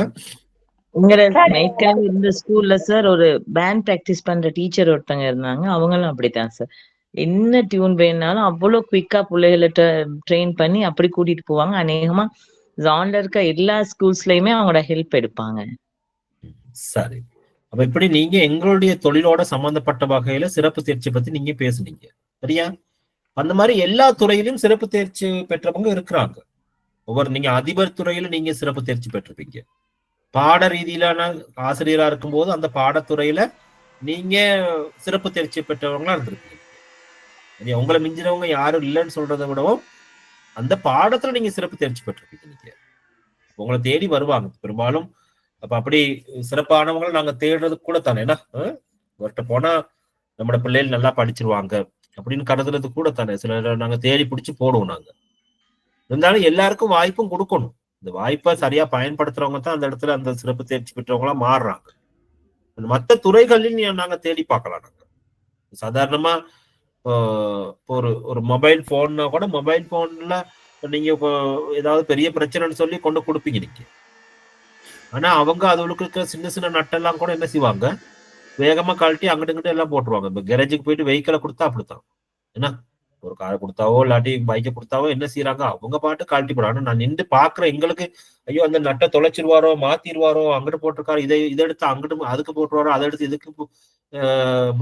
இந்த ஸ்கூல்ல சார் ஒரு பேண்ட் பிராக்டிஸ் பண்ற டீச்சர் ஒருத்தங்க இருந்தாங்க. அவங்களும் அப்படித்தான் சார், என்ன டியூன் வேணாலும் அவ்வளவு குயிக்கா பிள்ளைகளை ட்ரெயின் பண்ணி அப்படி கூட்டிட்டு போவாங்க. அநேகமா ஜான்ல இருக்க எல்லா ஸ்கூல்ஸ்லயுமே அவங்களோட ஹெல்ப் எடுப்பாங்க. சரி, அப்ப இப்படி நீங்க எங்களுடைய தொழிலோட சம்பந்தப்பட்ட வகையில சிறப்பு தேர்ச்சி பத்தி நீங்க பேசுனீங்க, சரியா? அந்த மாதிரி எல்லா துறையிலும் சிறப்பு தேர்ச்சி பெற்றவங்க இருக்கிறாங்க. நீங்க அதிபர் துறையில நீங்க சிறப்பு தேர்ச்சி பெற்றிருப்பீங்க. பாட ரீதியிலான ஆசிரியரா இருக்கும்போது அந்த பாடத்துறையில நீங்க சிறப்பு தேர்ச்சி பெற்றவங்களா இருந்திருப்பீங்க. உங்களை மிஞ்சினவங்க யாரும் இல்லைன்னு சொல்றதை விடவும் அந்த பாடத்துல நீங்க சிறப்பு தேர்ச்சி பெற்றிருப்பீங்க. நீங்க உங்களை தேடி வருவாங்க பெரும்பாலும். அப்ப அப்படி சிறப்பானவங்களை நாங்க தேடுறதுக்கு கூட தானே, ஏன்னா அவர்கிட்ட போனா நம்மளோட பிள்ளைகள் நல்லா படிச்சிருவாங்க அப்படின்னு கருதுறது கூட தானே சில நாங்க தேடி பிடிச்சி போடுவோம். நாங்க இருந்தாலும் எல்லாருக்கும் வாய்ப்பும் கொடுக்கணும். இந்த வாய்ப்பை சரியா பயன்படுத்துறவங்க தான் அந்த இடத்துல அந்த சிறப்பு தேர்ச்சி பெற்றவங்களா மாறுறாங்க. மற்ற துறைகளில் நாங்க தேடி பார்க்கலாம். நாங்க சாதாரணமா ஒரு மொபைல் போன்னா கூட மொபைல் போன்ல நீங்க ஏதாவது பெரிய பிரச்சனைன்னு சொல்லி கொண்டு கொடுப்பீங்க நீங்க. ஆனா அவங்க அதுகளுக்கு இருக்கிற சின்ன சின்ன நட்டெல்லாம் கூட என்ன செய்வாங்க, வேகமா கழட்டி அங்கிட்டு இங்கிட்ட எல்லாம் போட்டுருவாங்க. இப்ப கேரேஜுக்கு போயிட்டு வெஹிக்கிளை கொடுத்தா அப்படித்தான். ஏன்னா ஒரு காரை கொடுத்தாவோ இல்லாட்டி பைக்கை கொடுத்தாவோ என்ன செய்யறாங்க, அவங்க பாட்டு கழட்டி போடுறாங்க. நான் நின்று பாக்குறேன், எங்களுக்கு ஐயோ அந்த நட்டை தொலைச்சிருவாரோ, மாத்திருவாரோ, அங்கிட்டு போட்டிருக்காரு, இதை எடுத்து அங்கிட்டு அதுக்கு போட்டுருவாரோ, அதை எடுத்து இதுக்கு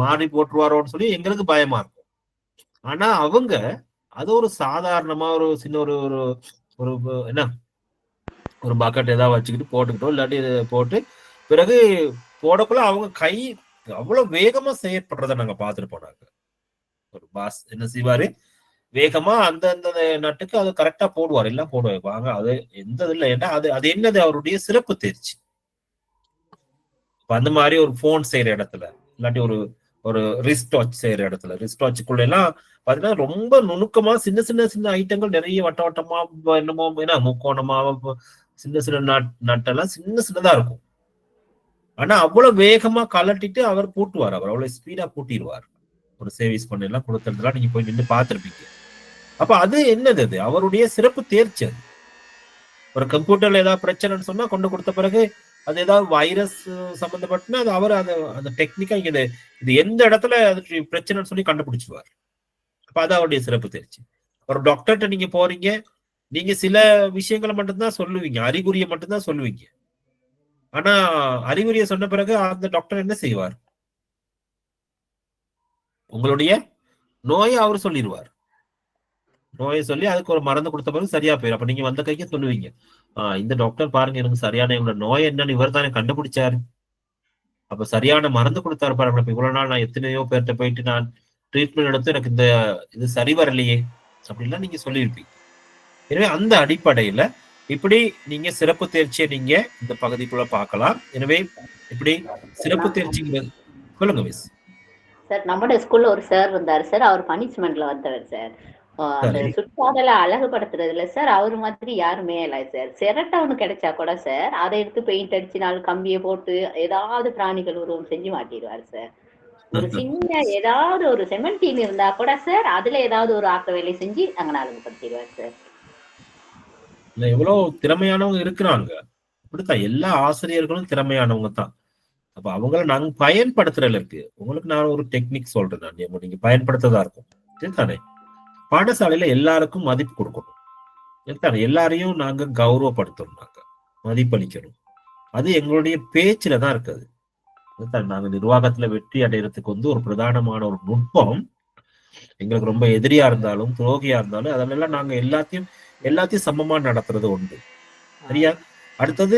மாறி போட்டுருவாரோன்னு சொல்லி எங்களுக்கு பயமா இருக்கும். ஆனா அவங்க அது ஒரு சாதாரணமா ஒரு சின்ன ஒரு ஒரு என்ன ஒரு பக்கெட் ஏதாவது வச்சுக்கிட்டு போட்டுக்கிட்டோம், இல்லாட்டி போட்டு பிறகு போடக்குள்ள அவங்க கை அவ்வளவு வேகமா செயற்படுறத நாங்க பார்த்துட்டு போனாங்க. ஒரு பாஸ் என்ன செய்வாரு, வேகமா அந்த அந்த நட்டுக்கு அது கரெக்டா போடுவார், எல்லாம் போடுவாங்க. வாங்க அது எந்த இது இல்லை, ஏன்னா அது என்னது அவருடைய சிறப்பு தேர்ச்சி. அந்த மாதிரி ஒரு போன் செய்யற இடத்துல இல்லாட்டி ஒரு ரிஸ்ட் வாட்ச் செய்யற இடத்துல, ரிஸ்ட் வாட்சுக்குள்ள எல்லாம் பாத்தீங்கன்னா ரொம்ப நுணுக்கமா சின்ன சின்ன சின்ன ஐட்டங்கள் நிறைய வட்ட வட்டமா என்னமோ ஏன்னா முக்கோணமா சின்ன சின்ன நட்டெல்லாம் சின்ன சின்னதா இருக்கும். ஆனா அவ்வளவு வேகமா கலட்டிட்டு அவர் பூட்டுவார், அவர் அவ்வளவு ஸ்பீடா பூட்டிடுவார். ஒரு சர்வீஸ் பண்ண எல்லாம் கொடுத்ததுலாம் நீங்க போய் நின்று பார்த்துருப்பீங்க. அப்ப அது என்னது, அது அவருடைய சிறப்பு தேர்ச்சி. அது ஒரு கம்ப்யூட்டர்ல ஏதாவது பிரச்சனைன்னு சொன்னா கொண்டு கொடுத்த பிறகு அது ஏதாவது வைரஸ் சம்பந்தப்பட்டுனா அது அவர் அந்த டெக்னிக்கா இது எந்த இடத்துல அது பிரச்சனைன்னு சொல்லி கண்டுபிடிச்சிருவார். அப்ப அது அவருடைய சிறப்பு தேர்ச்சி. ஒரு டாக்டர்கிட்ட நீங்க போறீங்க, நீங்க சில விஷயங்களை மட்டும்தான் சொல்லுவீங்க, அறிகுறியை மட்டும்தான் சொல்லுவீங்க. ஆனா அறிகுறியை சொன்ன பிறகு அந்த டாக்டர் என்ன செய்வார், உங்களுடைய நோயை அவர் சொல்லிடுவார். நோயை சொல்லி அதுக்கு ஒரு மருந்து கொடுத்த பிறகு சரியா போயிடும். அப்ப நீங்க வந்த கைக்கு சொல்லுவீங்க, இந்த டாக்டர் பாருங்க எனக்கு சரியான என்னோட நோய் என்னன்னு இவர் தானே கண்டுபிடிச்சாரு, அப்ப சரியான மருந்து கொடுத்தாரு பாருங்க. இப்ப இவ்வளவு நாள் நான் எத்தனையோ பேர்கிட்ட போயிட்டு நான் ட்ரீட்மெண்ட் எடுத்து எனக்கு இது சரி வரலையே அப்படின்லாம் நீங்க சொல்லியிருப்பீங்க. எனவே அந்த அடிப்படையில இப்படி நீங்க சிறப்பு தேர்ச்சியை நீங்க இந்த பகுதிக்குள்ள பார்க்கலாம். எனவே இப்படி சிறப்பு தேர்ச்சிங்கிறது சொல்லுங்க மிஸ். சார் நம்மளோட ஸ்கூல்ல ஒரு சார் இருந்தாரு சார், அவர் பனிஷ்மெண்ட்ல வந்தவர் சார். அந்த சுற்றாடல அழகுபடுத்துறதுல சார் அவர் மாதிரி யாருமே இல்லை சார். சிரட்டை ஒண்ணு கிடைச்சா கூட சார் அதை எடுத்து பெயிண்ட் அடிச்சு 4 கம்பியை போட்டு ஏதாவது பிராணிகள் உருவம் செஞ்சு மாட்டிடுவாரு சார். ஒரு சின்ன ஏதாவது ஒரு செமெண்டீன் இருந்தா கூட சார் அதுல ஏதாவது ஒரு ஆக்க வேலை செஞ்சு அங்க அழகுபடுத்திடுவாரு சார். எவ்வளவு திறமையானவங்க இருக்கிறாங்க. அப்படித்தான் எல்லா ஆசிரியர்களும் திறமையானவங்க தான். அப்ப அவங்கள நாங்க பயன்படுத்துறதுல இருக்கு. உங்களுக்கு நான் ஒரு டெக்னிக் சொல்றேன், நான் நீங்க பயன்படுத்ததா இருக்கும் சரிதானே. பாடசாலையில எல்லாருக்கும் மதிப்பு கொடுக்கணும் சரிதானே, எல்லாரையும் நாங்க கௌரவப்படுத்தணும், நாங்க மதிப்பளிக்கணும். அது எங்களுடைய பேச்சுல தான் இருக்குது. நாங்க நிர்வாகத்துல வெற்றி அடைகிறதுக்கு ஒரு பிரதானமான ஒரு நுட்பம், எங்களுக்கு ரொம்ப எதிரியா இருந்தாலும் துரோகியா இருந்தாலும் அதெல்லாம் நாங்க எல்லாத்தையும் சமமா நடத்துறது உண்டு சரியா. அடுத்தது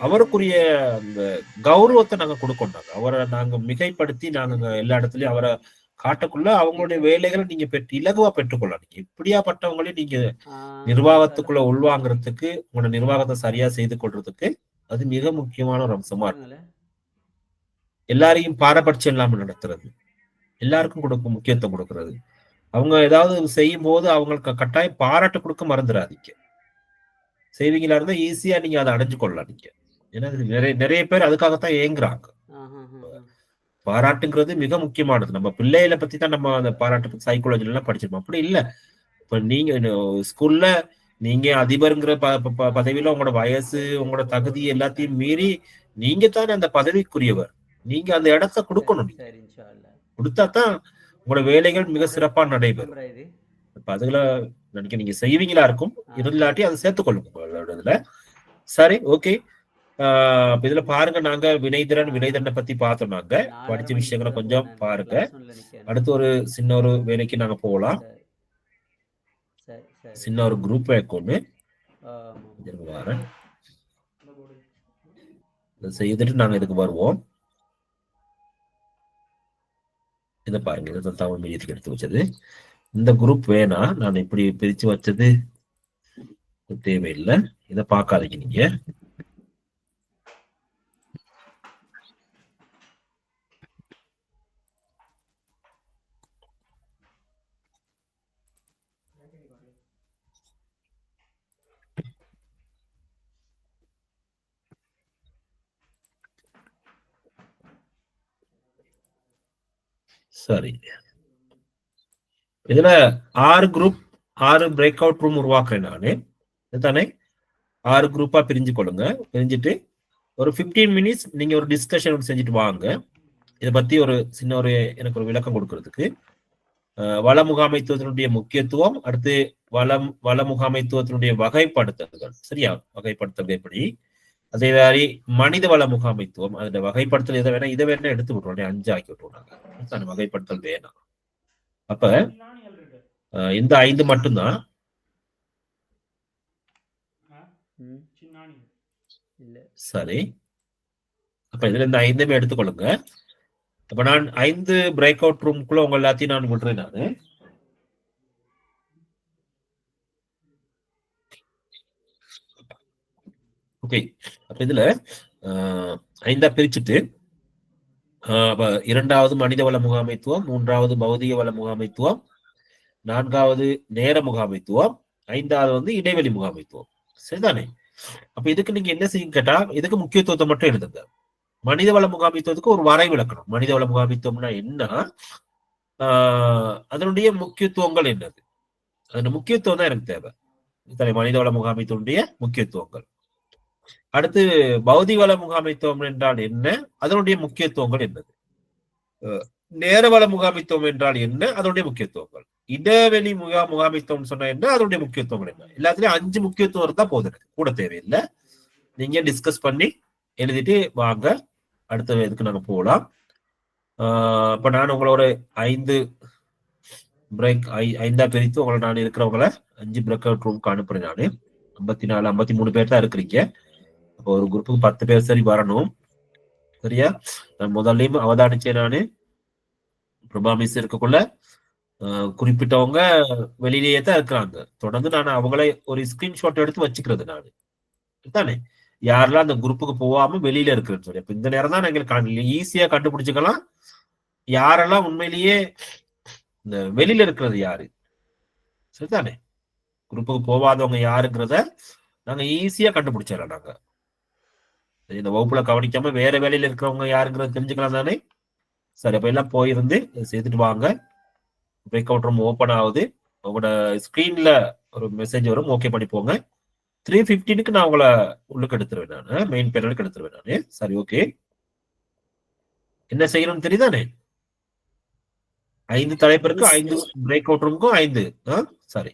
அவருக்குரிய அந்த கௌரவத்தை நாங்க கொடுக்கணும். அவரை நாங்க மிகைப்படுத்தி நாங்க எல்லா இடத்துலயும் அவரை காட்டக்குள்ள அவங்களுடைய வேலைகளை நீங்க இலகுவா பெற்றுக்கொள்ளலாம். நீங்க இப்படியாப்பட்டவங்களையும் நீங்க நிர்வாகத்துக்குள்ள உள்வாங்கிறதுக்கு, உங்களோட நிர்வாகத்தை சரியா செய்து கொள்றதுக்கு அது மிக முக்கியமான ஒரு அம்சமா இருக்கு. எல்லாரையும் பாரபட்சம் இல்லாம நடத்துறது, எல்லாருக்கும் முக்கியத்துவம் கொடுக்கறது. அவங்க ஏதாவது செய்யும் போது அவங்களுக்கு கட்டாயம் பாராட்டு கொடுக்க மறந்துடாதீங்க. செய்வீங்களா இருந்தா ஈஸியா நீங்க அதை அடைஞ்சு கொள்ளலாம். நீங்க ஏன்னா நிறைய பேர் அதுக்காகத்தான் ஏங்குறாங்க. பாராட்டுங்கிறது மிக முக்கியமானது. நம்ம பிள்ளைகளை பத்தி தான் நம்ம அந்த பாராட்டு சைக்காலஜில எல்லாம் படிச்சிருப்போம். அப்படி இல்லை. இப்ப நீங்க ஸ்கூல்ல நீங்க அதிபருங்கிற பதவியில உங்களோட வயசு உங்களோட தகுதி எல்லாத்தையும் மீறி நீங்க தானே அந்த பதவிக்குரியவர். நீங்க அந்த இடத்த கொடுக்கணும். கொடுத்தாதான் உங்களோட வேலைகள் மிக சிறப்பா நடைபெறும். இப்ப அதுல நினைக்க நீங்க செய்வீங்களா இருக்கும், இல்லாட்டி அதை சேர்த்துக்கொள்ளுங்க. சரி, ஓகே. இதுல பாருங்க, நாங்க வினைதிறனை பத்தி பார்த்தோம். நாங்க படிச்ச விஷயங்களை கொஞ்சம் பாருங்க. அடுத்து ஒரு சின்ன ஒரு வேலைக்கு நாங்க போகலாம். சின்ன ஒரு குரூப் ஒண்ணு வரேன், செய்துட்டு நாங்க இதுக்கு வருவோம். இதை பாருங்க, இதை தமிழ் மீடியத்துக்கு எடுத்து வச்சது. இந்த குரூப் வேணா, நான் இப்படி பிரிச்சு வச்சது தேவையில்லை. இதை பார்க்காதீங்க நீங்க. சரி, இதுல 6 குரூப் 6 பிரேக் அவுட் ரூம் உருவாக்குறேன் நானு. இதுதானே 6 குரூப்பா பிரிஞ்சு கொள்ளுங்க. பிரிஞ்சுட்டு ஒரு 15 மினிட்ஸ் நீங்க ஒரு டிஸ்கஷன் செஞ்சுட்டு வாங்க. இதை பத்தி ஒரு சின்ன எனக்கு ஒரு விளக்கம் கொடுக்கறதுக்கு. வள முகாமைத்துவத்தினுடைய முக்கியத்துவம், அடுத்து வள முகாமைத்துவத்தினுடைய வகைப்படுத்தல்கள். சரியா? வகைப்படுத்தல் எப்படி? அதே மாதிரி மனித வள முகாமைத்துவம், அதோட வகைப்படுத்தல் இதை வேணா எடுத்து விட்டுறோம், 5 ஆக்கி விட்டுருவாங்க. வகைப்படுத்தல் வேணாம். அப்ப இந்த 5 மட்டும்தான். சரி, அப்ப இதுல இந்த 5 எடுத்துக்கொள்ளுங்க. அப்ப நான் 5 பிரேக் அவுட் ரூம்குள்ள உங்க எல்லாத்தையும் நான் விடுறேன். நானு ஓகே. அப்ப இதுல 5 பிரிச்சுட்டு, இரண்டாவது மனித வள முகாமைத்துவம், 3வது பௌதிக வள முகாமைத்துவம், 4வது நேர முகாமைத்துவம், 5வது இடைவெளி முகாமைத்துவம். சரிதானே? அப்ப இதுக்கு நீங்க என்ன செய்யும் கேட்டா, இதுக்கு முக்கியத்துவத்தை மட்டும் எழுதுங்க. மனித வள முகாமைத்துவத்துக்கு ஒரு வரை விளக்கணும். மனித வள முகாமைத்துவம்னா என்ன, அதனுடைய முக்கியத்துவங்கள் என்னது, அதன் முக்கியத்துவம் தான் எனக்கு தேவை. மனித வள முகாமைத்துவனுடைய முக்கியத்துவங்கள். அடுத்து பௌதிக வள முகாமைத்துவம் என்றால் என்ன, அதனுடைய முக்கியத்துவங்கள் என்னது, நேர வள முகாமைத்துவம் என்றால் என்ன, அதனுடைய முக்கியத்துவங்கள், இடைவெளி முகாமைத்துவம் சொன்னா என்ன, அதனுடைய முக்கியத்துவங்கள் என்ன. எல்லாத்துலயும் 5 முக்கியத்துவம் இருந்தா போதும், கூட தேவையில்லை. நீங்க டிஸ்கஸ் பண்ணி எழுதிட்டு வாங்க, அடுத்த இதுக்கு நாங்க போகலாம். இப்ப நான் உங்களோட 5 பிரேக் 5ஆ பிரித்து உங்களை நான் இருக்கிறவங்களை 5 பிரேக் அவுட் ரூமுக்கு அனுப்புறேன். நானு 54 53 பேர் தான் இருக்கிறீங்க. அப்போ ஒரு குரூப்புக்கு 10 பேர் சரி வரணும். சரியா? நான் முதல்லையும் அவதானிச்சேன். நானு பிரபா மிஸ் இருக்கக்குள்ள குறிப்பிட்டவங்க வெளியிலேயே தான் இருக்கிறாங்க. தொடர்ந்து நான் அவங்களை ஒரு ஸ்கிரீன்ஷாட் எடுத்து வச்சுக்கிறது நானு தானே, யாரெல்லாம் அந்த குரூப்புக்கு போகாம வெளியில இருக்கிறேன்னு சொல்லி. அப்ப இந்த நேரம் தான் எங்களுக்கு ஈஸியா கண்டுபிடிச்சுக்கலாம் யாரெல்லாம் உண்மையிலேயே இந்த வெளியில இருக்கிறது யாரு. சரிதானே? குரூப்புக்கு போகாதவங்க யாருங்கிறத நாங்க ஈஸியா கண்டுபிடிச்சிடலாம். நாங்க இந்த வகுப்புல கவனிக்காம வேற வேலையில இருக்கிறவங்க யாருங்கிறத தெரிஞ்சுக்கலாம் தானே. சரி, அப்ப எல்லாம் போயிருந்து சேர்த்துட்டு வாங்க. பிரேக் அவுட் ரூம் ஓப்பன் ஆகுது. உங்களோட ஸ்கிரீன்ல ஒரு மெசேஜ் வரும், ஓகே பண்ணி போங்க. 3:15 நான் உங்களை உள்ளுக்கு எடுத்துருவேன், நான் மெயின் பேனலுக்கு எடுத்துருவேன் நானு. சரி, ஓகே. என்ன செய்யணும்னு தெரியுதானே? 5 தலைப்பிற்கு 5 பிரேக் அவுட் ரூமுக்கும் 5. சரி,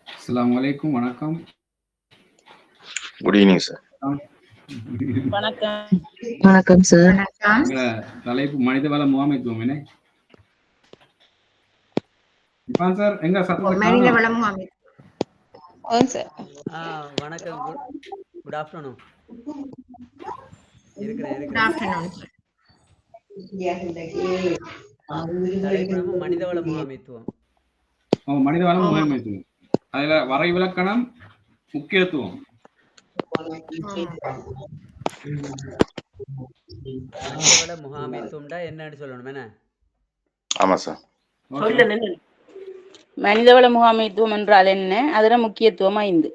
அஸ்ஸலாமு அலைக்கும். வணக்கம். Good evening sir. வணக்கம். வணக்கம் சார். தலைப்பு மனித வள முகாமைத்துவம். என்ன இப்பான் சார் எங்க மனித வள முகாமைத்துவம் சார். வணக்கம். Good afternoon. இருக்கிறேன். மனித வள முகாமைத்துவம். மனித வள முகாமைத்துவம், அதுல வரை விளக்கணம், முக்கியத்துவம். மனிதவள முகாமைத்துவம்டா என்னன்னு சொல்லணும் என்ன? ஆமா சார். மனிதவள முகாமைத்துவம் என்றால் என்ன, அதோட முக்கியத்துவம் 5.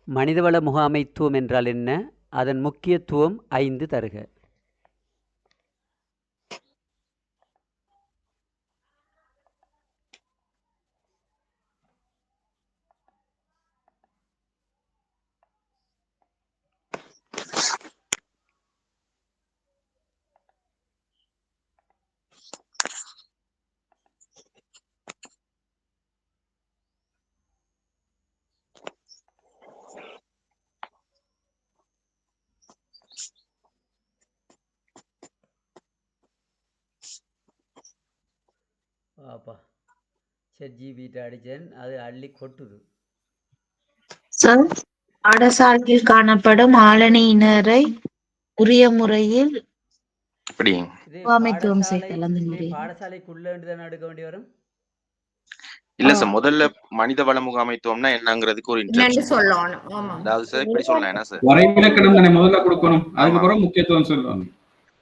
மனிதவள முகாமைத்துவம் என்றால் என்ன, அதன் முக்கியத்துவம் 5 தருக. ChatGPT அடிச்சேன், அது அள்ளி கொட்டுது. சார் பாடசாலையில் காணப்படும் ஆளணியினரை உரிய முறையில் இப்படி இது முகாமைத்துவம் பாடசாலை செய்தல் அந்த இது முறையில் பாடசாலைக்குள்ளே தான் எடுக்க வேண்டி வரும். இல்ல சார், முதல்ல மனித வள முகாமைத்துவம்னா என்னங்கிறதுக்கு ஒரு என்னன்னு இன்ட்ரடக்ஷன் கொடுக்கணும். சொல்லணும். ஆமா. அதாவது சார் இப்படி சொல்லலாம், என்ன சார், வரைவிலக்கணம் தானே முதல்ல கொடுக்கணும், ஆமா, அதுக்கப்புறம் முக்கியத்துவம் சொல்லணும்.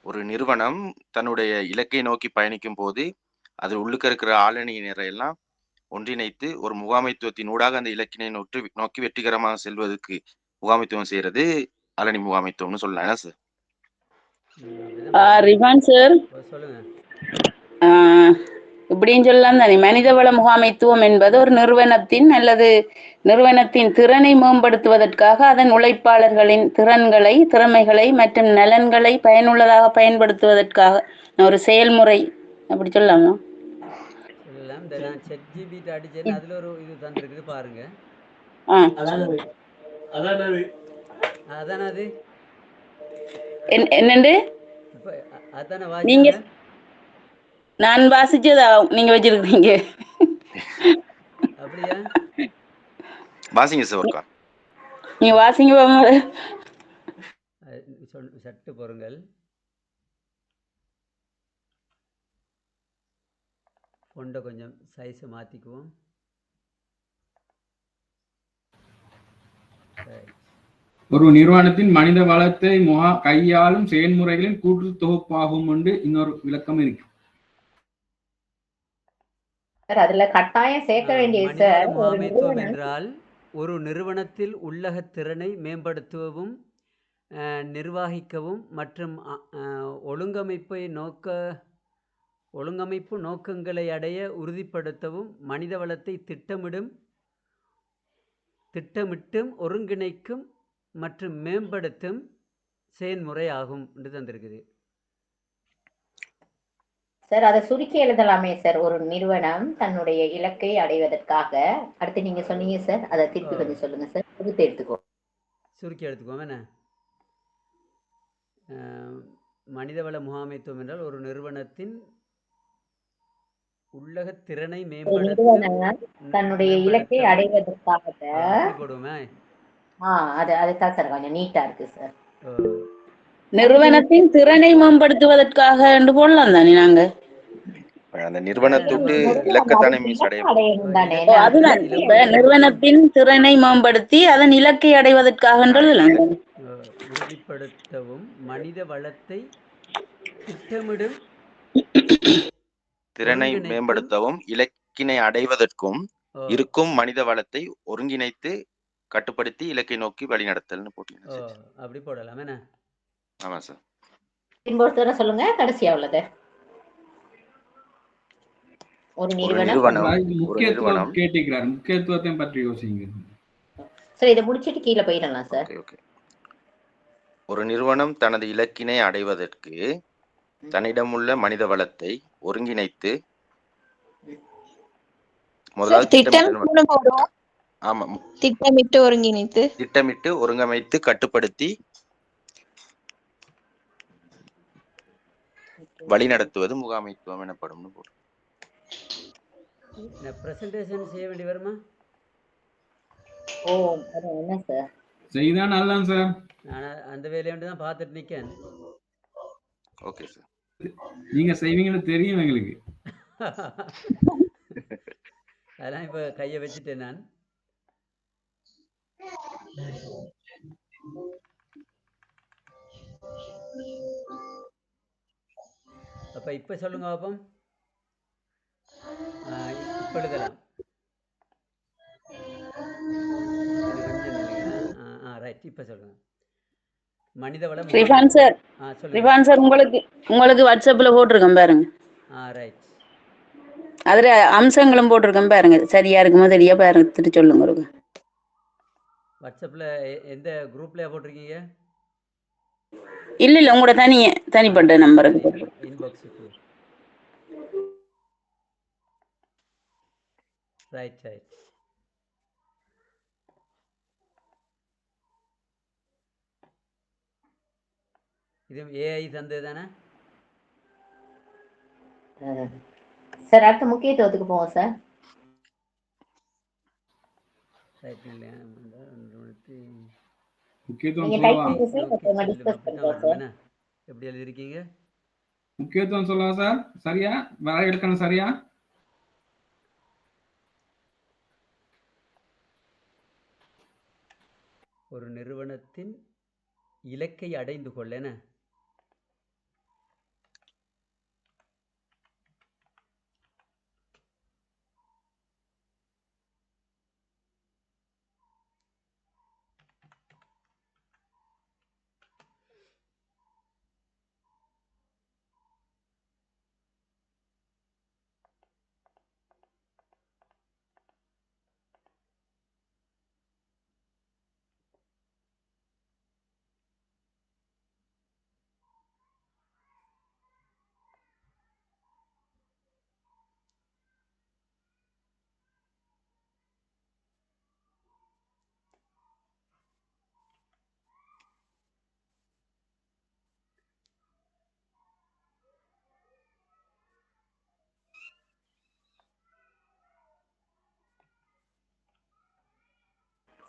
ஒரு நிறுவனம் தன்னுடைய இலக்கை நோக்கி பயணிக்கும் போது அது உள்ளுக்க இருக்கிற ஆளணியினரை எல்லாம் ஒன்றிணைத்து ஒரு முகாமைத்துவத்தின் ஊடாக அந்த இலக்கினை நோக்கி வெற்றிகரமாக செல்வதற்கு முகாமைத்துவம் செய்யறது ஆளணி முகாமைத்துவம்னு சொல்லலாம், என்ன சார்? அப்படிதான் ரிவான் சார், சொல்லுங்க. இப்படின்னு சொல்லலாம் தானே. மனிதவள முகாமைத்துவம் என்பது ஒரு நிறுவனத்தின் அல்லது நிறுவனத்தின் திறனை மேம்படுத்துவதற்காக அதன் உழைப்பாளர்களின் திறன்களை, திறமைகளை மற்றும் நலன்களை பயனுள்ளதாக பயன்படுத்துவதற்காக ஒரு செயல்முறை, அப்படி சொல்லலாமா? சொல்லலாம். இந்த நான் ChatGPT அடிச்சேன், அதுல ஒரு இது தந்திருக்குது பாருங்க. அதானே அது என்னண்டு இப்ப அதானே நீங்க வாசிச்சாங்க. நான் வாசிச்சதா நீங்க வச்சிருக்கீங்க? அப்படியா? வாசிங்க சார் ஒருக்கா. நீங்க வாசிங்க பாருங்க. சட்டு பொறுங்கள். ஃபொண்டை கொஞ்சம் சைஸை மாற்றிக்குவோம். ஒரு நிறுவனத்தின் மனித வளத்தை கையாளும் செயல்முறைகளின் கூட்டு தொகுப்பாகும் என்று இன்னொரு விளக்கம் இருக்கு. சார் அதுல கட்டாயம் சேர்க்க வேண்டியது சார், ஒரு முகாமைத்துவம் நிறுவனம் என்றால் ஒரு நிறுவனத்தில் உள்ளக திறனை மேம்படுத்தவும், நிர்வகிக்கவும் மற்றும் ஒழுங்கமைப்பு நோக்கங்களை அடைய உறுதிப்படுத்தவும் மனித வளத்தை திட்டமிட்டும் ஒருங்கிணைக்கும் மற்றும் மேம்படுத்தும் செயல்முறை ஆகும் என்று தந்திருக்குது. சார் அதை சுருக்கி எழுதலாமே சார், ஒரு நிறுவனம் தன்னுடைய இலக்கை அடைவதற்காக. அடுத்து நீங்க சொன்னீங்க சார், அதை திருப்பி கொஞ்சம் சொல்லுங்க சார், சுருக்கி எடுத்துக்கோ. சுருக்கி எடுத்துக்கோம் என்ன. மனிதவள முகாமைத்துவம் என்றால் ஒரு நிறுவனத்தின் உள்ளக திறனை தன்னுடைய இலக்கை அடைவதற்காக போடுவோமே. அதுதான் சார் கொஞ்சம் நீட்டா இருக்கு சார். நிறுவனத்தின் திறனை மேம்படுத்துவதற்காக என்று போடலாம் தானே நாங்க. அந்த நிறுவனத்தோடு இலக்கத்தானே மீன்ஸ் அதுதான் நிறுவனத்தின் திறனை மேம்படுத்தி அதன் இலக்கை அடைவதற்காக உறுதிப்படுத்தவும் மனித வளத்தை திட்டமிடும் திறனை மேம்படுத்தவும் இலக்கினை அடைவதற்கும் இருக்கும் மனித வளத்தை ஒருங்கிணைத்து கட்டுப்படுத்தி இலக்கை நோக்கி வழிநடத்தல்னு போட்டீங்க. அப்படி போடலாம் என்ன. ஆமா சார். இன்னொரு சொல்லுங்க, கடைசியா உள்ளது. ஒரு நிறுவனம் கேட்டிருக்கிறார், முக்கியத்துவத்தை பற்றி யோசிங்க சார். இதை முடிச்சிட்டு கீழே போயிடலாம் சார். ஒரு நிறுவனம் தனது இலக்கினை அடைவதற்கு தன்னிடமுள்ள மனித வளத்தை ஒருங்கிணைத்து திட்டமிட்டு ஒருங்கமைத்து கட்டுப்படுத்தி வழிநடத்துவது முகாமைத்துவம் எனப்படும். பிரசன்டேஷன் செய்ய வேண்டி வருமா? என்ன சார் செய்தான் நல்லதான் சார். நான் அந்த வேலையை தான் பார்த்துட்டு நிக்கேன். ஓகே சார், நீங்க செய்வீங்கன்னு தெரியும் எங்களுக்கு. அதெல்லாம் இப்ப கையை வச்சுட்டேன் நான். அப்ப இப்ப சொல்லுங்க பாப்போம். இப்ப எழுதலாம். ரைட், இப்ப சொல்லுங்க. மனிதவளம் ரிவான் சார் உங்களுக்கு வாட்ஸ்அப்ல போட்டிருக்கேன் பாருங்க. ரைட், அதுல அம்சங்களும் போட்டிருக்கேன் பாருங்க. சரியா இருக்குமோ தெரியா பாருங்க, சொல்லுங்க. வாட்ஸ்அப்ல எந்த குரூப்ல போட்டிருக்கீங்க? இல்ல உங்களோட தனிப்பட்ட நம்பருக்கு இன்பாக்ஸுக்கு. ரைட். இது ஏஐ தந்தது தானே சார்? அடுத்த முக்கியத்துவத்துக்கு போவோம் சார். இல்லையா முக்கியத்துவம் நீங்க டைப் சொல்லவா? பண்ணுங்க சார், நோக்கி அப்புறமா செல்லும் டிஸ்கஸ் அப்படித்தான் பண்றோம் வரணும் சார். என்ன? எப்படி எழுதியிருக்கீங்க? முக்கியத்துவம் சொல்லவா சார்? சரியா? வர எடுக்கணும் சரியா? ஒரு நிறுவனத்தின் இலக்கை அடைந்து கொள்ள என்ன?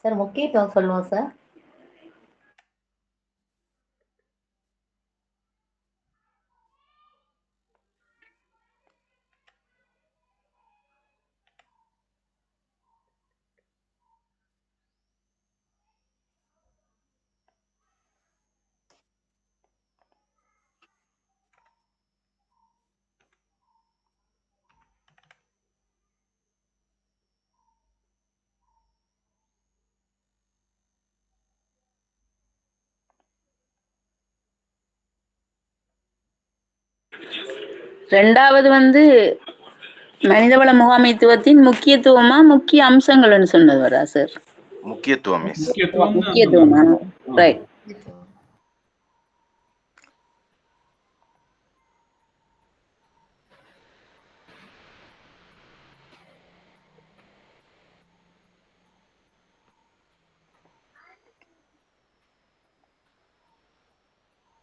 சார் முக்கியத்துவம் சொல்லுவோம் சார். ரெண்டாவது வந்து மனிதவள முகாமைத்துவத்தின் முக்கியத்துவமா முக்கிய அம்சங்கள்னு சொன்னது வரா சார்? முக்கியத்துவம் மிஸ். முக்கியத்துவம் தான் முக்கியத்துவமா? சொன்னாங்க. ரைட்.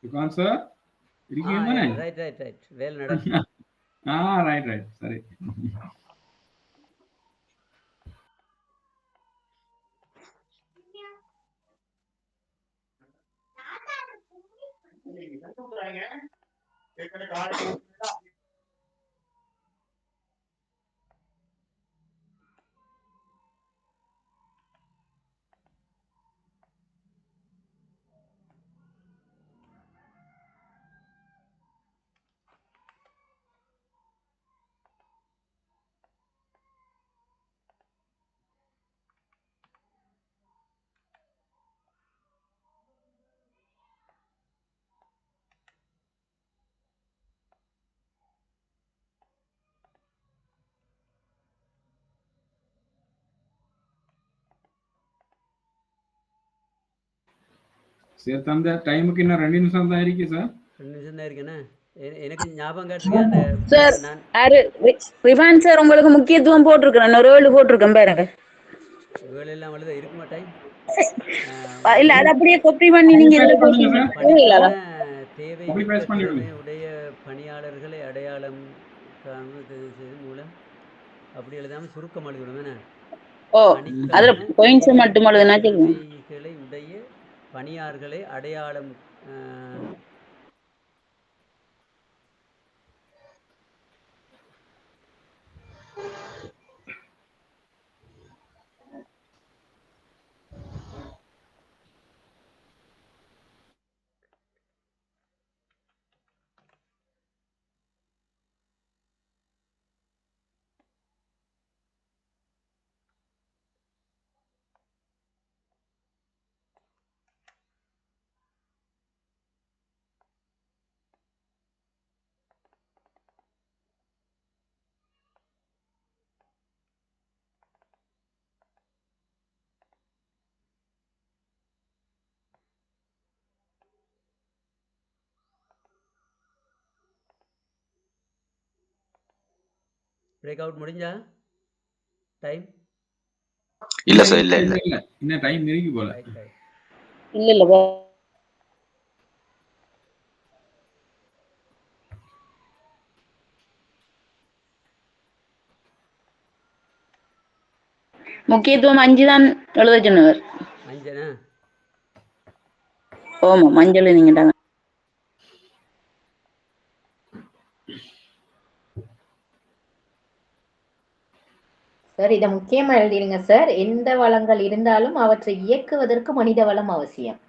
யுகான் சார் இருக்கீங்க தானே? ரைட் வேலை நடக்குது. ரைட் சரி. சரி தந்த டைமுக்கு இன்னும் 2 நிமிஷம் தான் இருக்கு சார். 2 நிமிஷம் தான் இருக்குண்ணே. எனக்கு ஞாபகம் காட்டுறீங்க அந்த சார் நான் யாரு ரிவான் சார் உங்களுக்கு முக்கியத்துவம் போட்டிருக்கிறேன், ஒரு 7 போட்டிருக்கேன் பாருங்க. வேலையெல்லாம் எழுத இருக்குமா டைம்? இல்ல அதை அப்படியே கொப்பி பண்ணி நீங்க இதுல போட்டீங்கன்னா பணிக்கான தேவைமிக்க பேஸ்ட் பண்ணி திறமை உடைய பணியாளர்களை அடையாளம் காண்பது மூலம் அப்படி எழுதாம சுருக்கம் எழுதிவிடுவேன். ஓ அதுல பாயிண்ட்ஸ் மட்டும் எழுதுனா சொல்லுங்க. திறமைகளை உடைய பணியாளர்களை அடையாளம் பிரேக் அவுட் முடிஞ்சா டைம்? இல்ல சார், இல்ல இன்னும் டைம் இருக்கு போல. இல்ல முக்கியத்துவம் 5 தான் எழுத சொன்னவர். அஞ்சனா ஓமா மஞ்சள் நீங்கட்டாங்க. சார் இதை முக்கியமா எழுதிடுங்க சார். எந்த வளங்கள் இருந்தாலும் அவற்றை இயக்குவதற்கு மனித வளம் அவசியம்.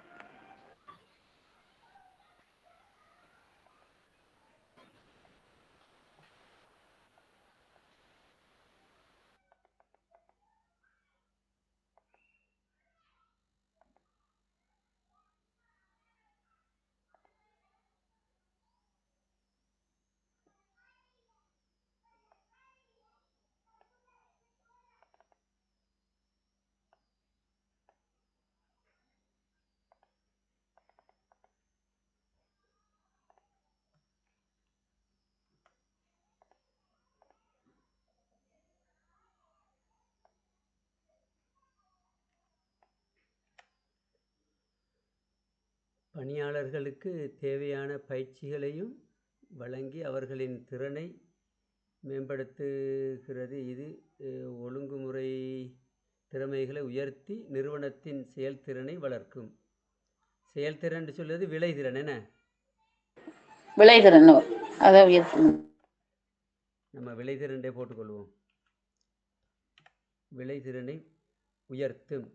பணியாளர்களுக்கு தேவையான பயிற்சிகளையும் வழங்கி அவர்களின் திறனை மேம்படுத்துகிறது. இது ஒழுங்குமுறை திறமைகளை உயர்த்தி நிறுவனத்தின் செயல்திறனை வளர்க்கும். செயல்திறன் சொல்வது விளைதிறன். என்ன விளைதிறன் அதை உயர்த்தணும். நம்ம விளைதிறனே போட்டுக்கொள்வோம். விளைதிறனை உயர்த்தும்.